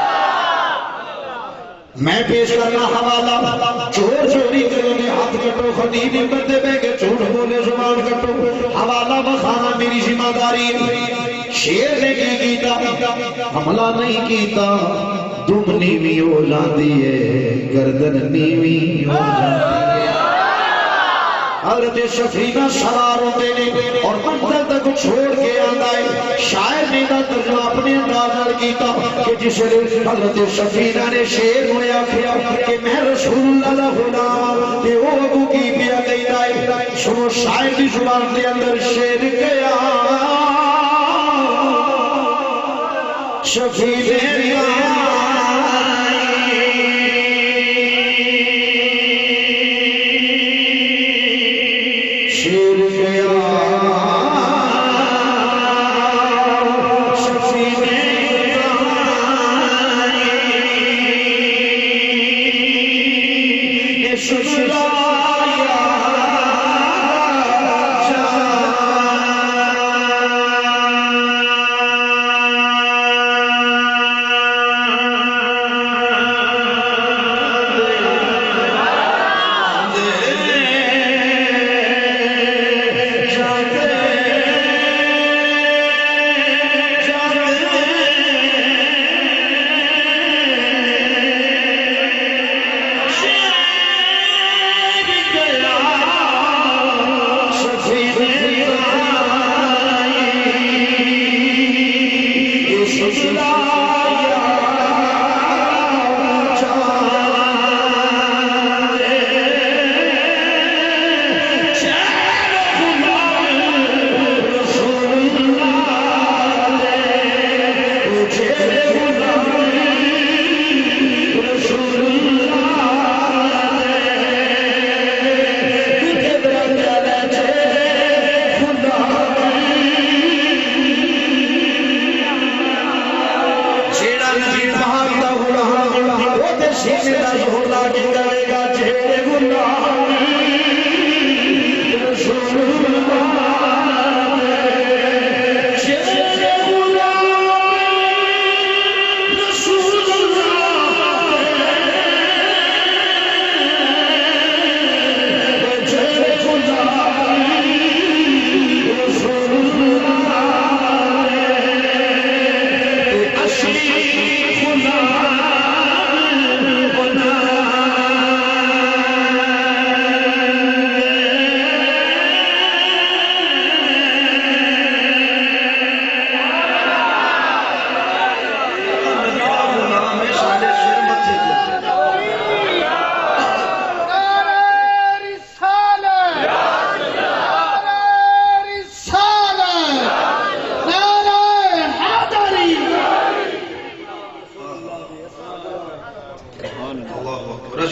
میں پیش کرنا حوالہ چور چوری کرو گے ہاتھ کٹو خطیب کرتے بے کہ جھوٹ بولے زبان کٹو حوالہ بخانا میری ذمہ داری ہے شیر نے کیتا حملہ نہیں کیتا دم نیوی ہو جاتی ہے گردن نیوی ہو جاتی ہے حضرت سفینہ سوار ہوتے نے اور منزل تک چھوڑ کے آتا ہے شاعر نے دا ترجمہ اپنے انداز نال کیتا کہ جس نے حضرت سفینہ نے شیر ہونے آکھیا کہ میں رسول اللہ دا غلام تے وہ ابو کی پیا کہتا ہے سنو شاعر کی زبان کے اندر شیر گیا شفیع رسول اللہ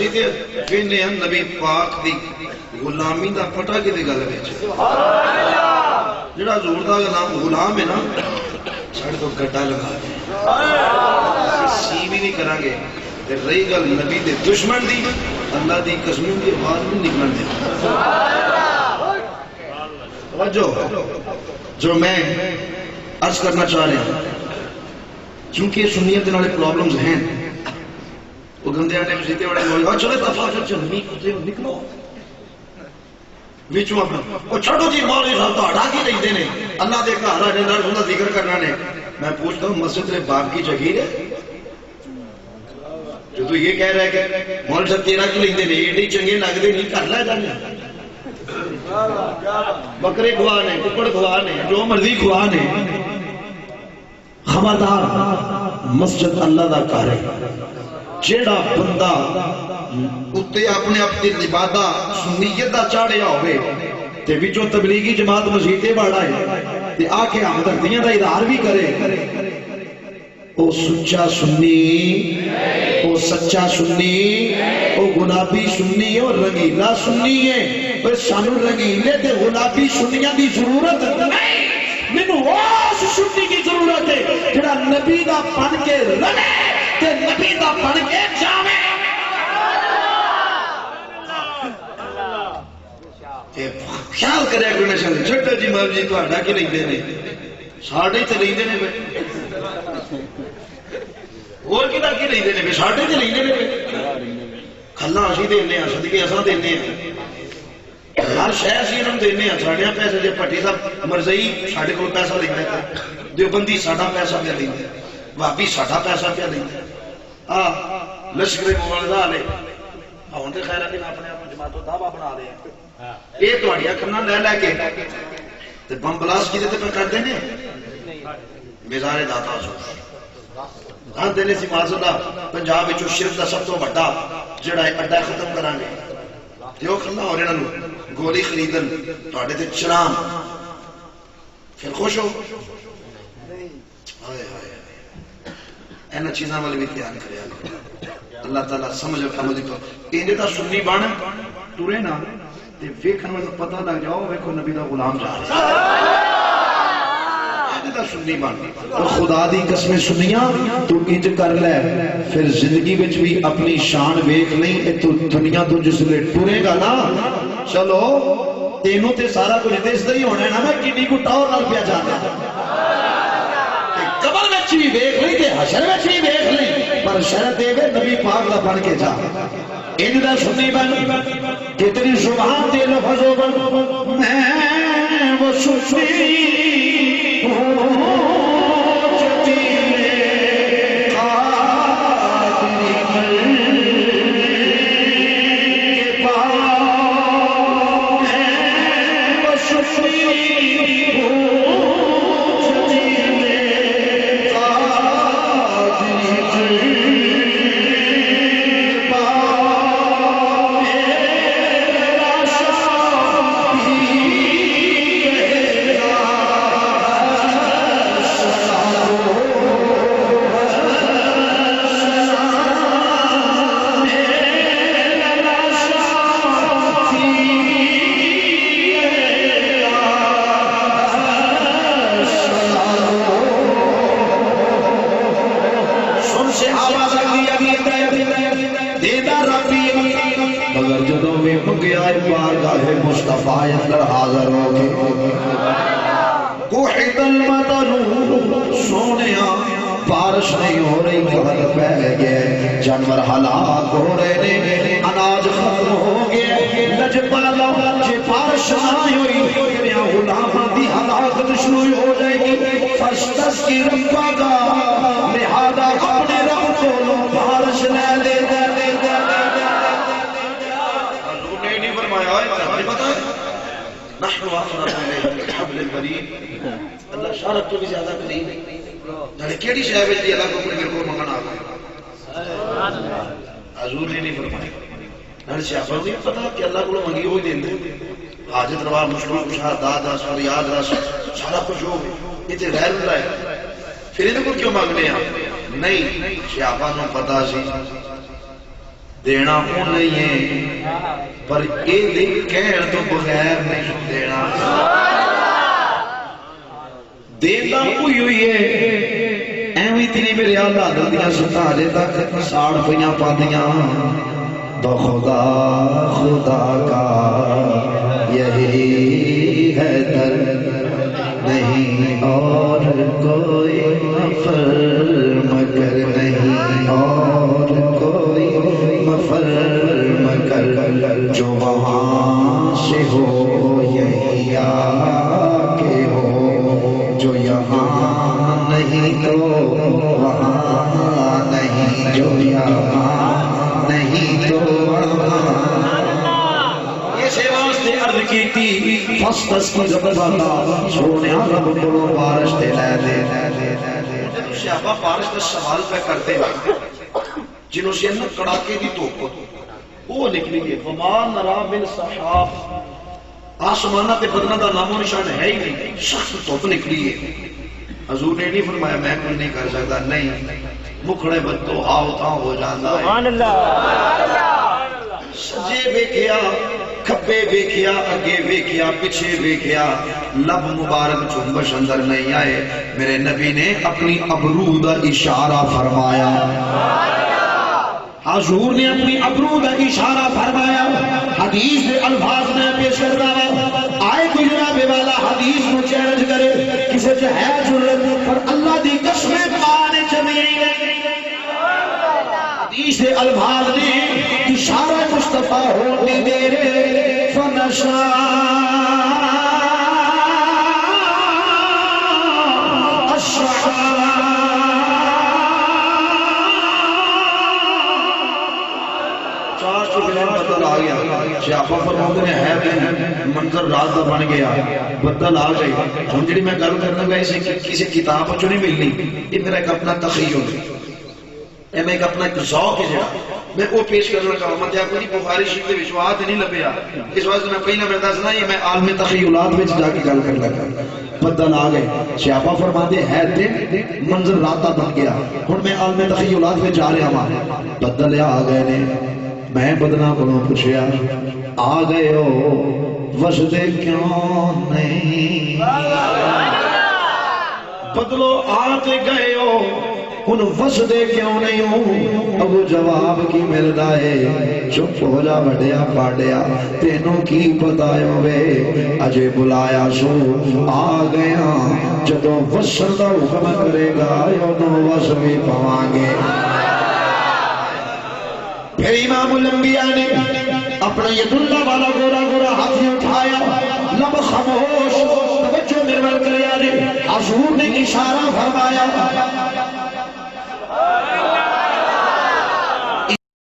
اسی تے وینے ہیں نبی پاک دی غلامی دا پٹا کی دی گل وچ جڑا حضور دا نام غلام ہے نا ساڈے تو گڈا لگا دے سی بھی نہیں کران گے تے رہی گل نبی دے دشمن دی اللہ دی قسم دی آواز نہیں نکلن دے توجہ جو میں عرض کرنا چاہ رہا ہوں کیونکہ سنیت والے پرابلمز ہیں وہ گندے آنے مسیتے والے لوگ چلے دفعہ نکلو بیچوں اپنا وہ چھڑو جی مولوی صاحب تو ہٹا کی نہیں دینے اللہ دے گھر آنے در سنہ ذکر کرنا نے میں پوچھتا ہوں مسجد تیرے باپ کی جگیر ہے جو تو یہ کہہ رہا ہے کہ مولوی صاحب تیرا کی نہیں دینے ایڈی چنگے لگ دے نہیں کر لے جانے بکرے کھوانے ککڑ کھوانے جو مرضی کھوانے خبردار مسجد اللہ دا گھر ہے جیڑا بندہ اتے اپنے اپنی عبادہ سنیت دا چاڑیا ہوئے تے وچوں تبلیغی جماعت مسجدے بڑھا ہے تے آ کے ہمدردیاں دا اظہار بھی کرے او سچا سنی او سچا سنی او گلابی سنی او رنگیلا سنی ہے پر سانو رنگیلے تے گلابی سنیاں دی ضرورت نہیں مینوں اس سنی کی ضرورت ہے جڑا نبی دا بن کے رہے تے نبی دا بن کے جاوے خیال کرے کہ میں سن چھٹا جی مال جی تہاڈا کی نہیں دینے ساڈے تے نہیں دینے اور کدا کی نہیں دینے ساڈے تے نہیں دینے کھلا اسی دینے ہیں صدقے اساں دینے ہیں ہر شے اسی انہاں دینے ہیں ساڈے پیسے جے پٹی صاحب مرزئی ساڈے کول پیسہ لیندا ہے دیوبندی ساڈا پیسہ پیا لیندا ہے وہابی ساڈا پیسہ پیا لیندا ہے لشکر مبارزہ والے ہن تے خیر ہے اپنے آپ جماعت دعویٰ بنا رہے ہیں یہ تہاڈیاں کناں لے لے کے تے بم بلاس کیتے تے کردے نے میزار داتا ہاں دل سی معذاللہ پنجاب وچوں شرک دا سب تو بڑا جڑا اڈا ختم کران گے تے او کھلا ہو رہنا نو گولی خریدن تہاڈے تے چرام پھر خوش ہو ہائے ہائے اینا چیزاں والے بھی دھیان کریا اللہ تعالیٰ سمجھ اور عمل کو انجے دا سنی بن ٹرے نا تے ویکھن میں پتہ لگ جاؤ ویکھو نبی دا غلام جا رہا انجے دا سنی بن اور خدا دی قسمیں سنیاں تو انج کر لے پھر زندگی وچ بھی اپنی شان ویکھ لیں اے تو دنیا تو جس لے ٹرے گا نا چلو تینوں تے سارا کچھ دسدا ہی ہونا ہے نا میں کنی کو ٹور نال پیا جانا قبر وچ بھی ویکھ لئی تے حشر وچ بھی ویکھ لئی پر شرط دے نبی پاک دا بن کے جا ان دا سنی بن جتنی سبحان دے لفظوں بن میں وہ سنی مصطفیٰ اندر حاضر ہو گئے کوحد المطر سونیا بارش نہیں ہو رہی قحط پہ گئے جانور ہلاک ہو رہے نے اناج ختم ہو گئے لجپالا جی بارش نہ ہوئی میرا غلام دی ہلاکت شروع ہو جائے گی فستس کی ربا کا لہذا اپنے رب کو بارش لے لے نحن واقرب الیہ حبل الورید اللہ شارت تو بھی زیادہ قریب جانے کیڑی شے وچ اللہ کو اپنے کو منگنا آ حضور نے نہیں فرمایا نال صحابہ کو پتہ کہ اللہ کو منگی ہوئی دیندے حاجت روا مشکل کشا داد فریاد رس سارا کچھ ہو یہ تے غیر اللہ ہے پھر ان کو کیوں مانگنے ہیں نہیں صحابہ کو پتہ سی دینا وہ نہیں ہے پر یہ کہن تو بغیر نہیں دینا دینا کوئی ہوئی ہے ایویں تیری میرے آلہ دلدیاں ستارے تک ساڑ پہیاں پاندیاں بخدا خدا کا یہی ہے در نہیں اور کوئی مفر مگر نہیں اور کوئی مفر مگر جو وہاں سے ہو یہی آکے ہو جو یہاں نہیں تو وہاں نہیں جو یہاں نہیں تو وہاں اسے واسطے عرض کی تھی فستس کی زبردہ سونے رب کو بارش دے لے شہبہ بارش کا سوال پہ کرتے ہیں جنہوں سے انہوں کڑاکے دی توپ وہ نکلی ہے وما نرا من صحاب آسمانہ تے بدنہ دا نام و نشان ہے ہی نہیں سخت توپ نکلی ہے حضور نے نہیں فرمایا میں کچھ نہیں کر سکتا نہیں مکھڑے بدو آؤ تاں ہو جاندہ ہے سجے بیکھیا کھبے بیکھیا اگے بیکھیا پچھے بیکھیا لب مبارک چنبش اندر نہیں آئے میرے نبی نے اپنی ابرو دا اشارہ فرمایا حضور نے اپنی ابرو دا اشارہ فرمایا حدیث دے الفاظ میں پیش کرتا ہوا آئے کوئی جناب والا حدیث کو چیلنج کرے کسے جو ہے جرت پر اللہ دی قسمیں پانے چمی حدیث دے الفاظ نے اشارہ مصطفیٰ ہونے میرے فنشا شیعہ فرماتے ہیں ہے منظر رات دا بن گیا بدل آ گئی ہم جڑی میں گل کرنا گا اسے کسی کتاب چ نہیں ملنی یہ میرا ایک اپنا تخیل ہے میں ایک اپنا ایک ذوق ہے جڑا میں وہ پیش کرنا چاہوں میں کیا کوئی بخاری شریف دے وچ نہیں لبیا اس واسطے میں پہلا میں دسنا یہ میں عالم تخیلات وچ جا کے گل کر لگا بدل آ گئے شیعہ فرماتے ہیں دن منظر رات دا بن گیا ہن میں عالم تخیلات وچ جا رہا ہاں بدل آ گئے نے میں بدنا کو پوچھیا آ گئے ہو وسدے کیوں نہیں بدلو آتے گئے ہو ان وسدے کیوں نہیں ہوں ابو جواب کی ملدا ہے چپ ہو جا بڑیا پاڑیا تینوں کی بتائے ہوئے اجے بلایا سو آ گیا جدو وسن دا حکم کرے گا یوں وس بھی پواں گے پھر امام الانبیاء نے اپنا ید اللہ والا گورا گورا ہاتھ اٹھایا لب خاموش توجہ مرور کریا نے حضور نے اشارہ فرمایا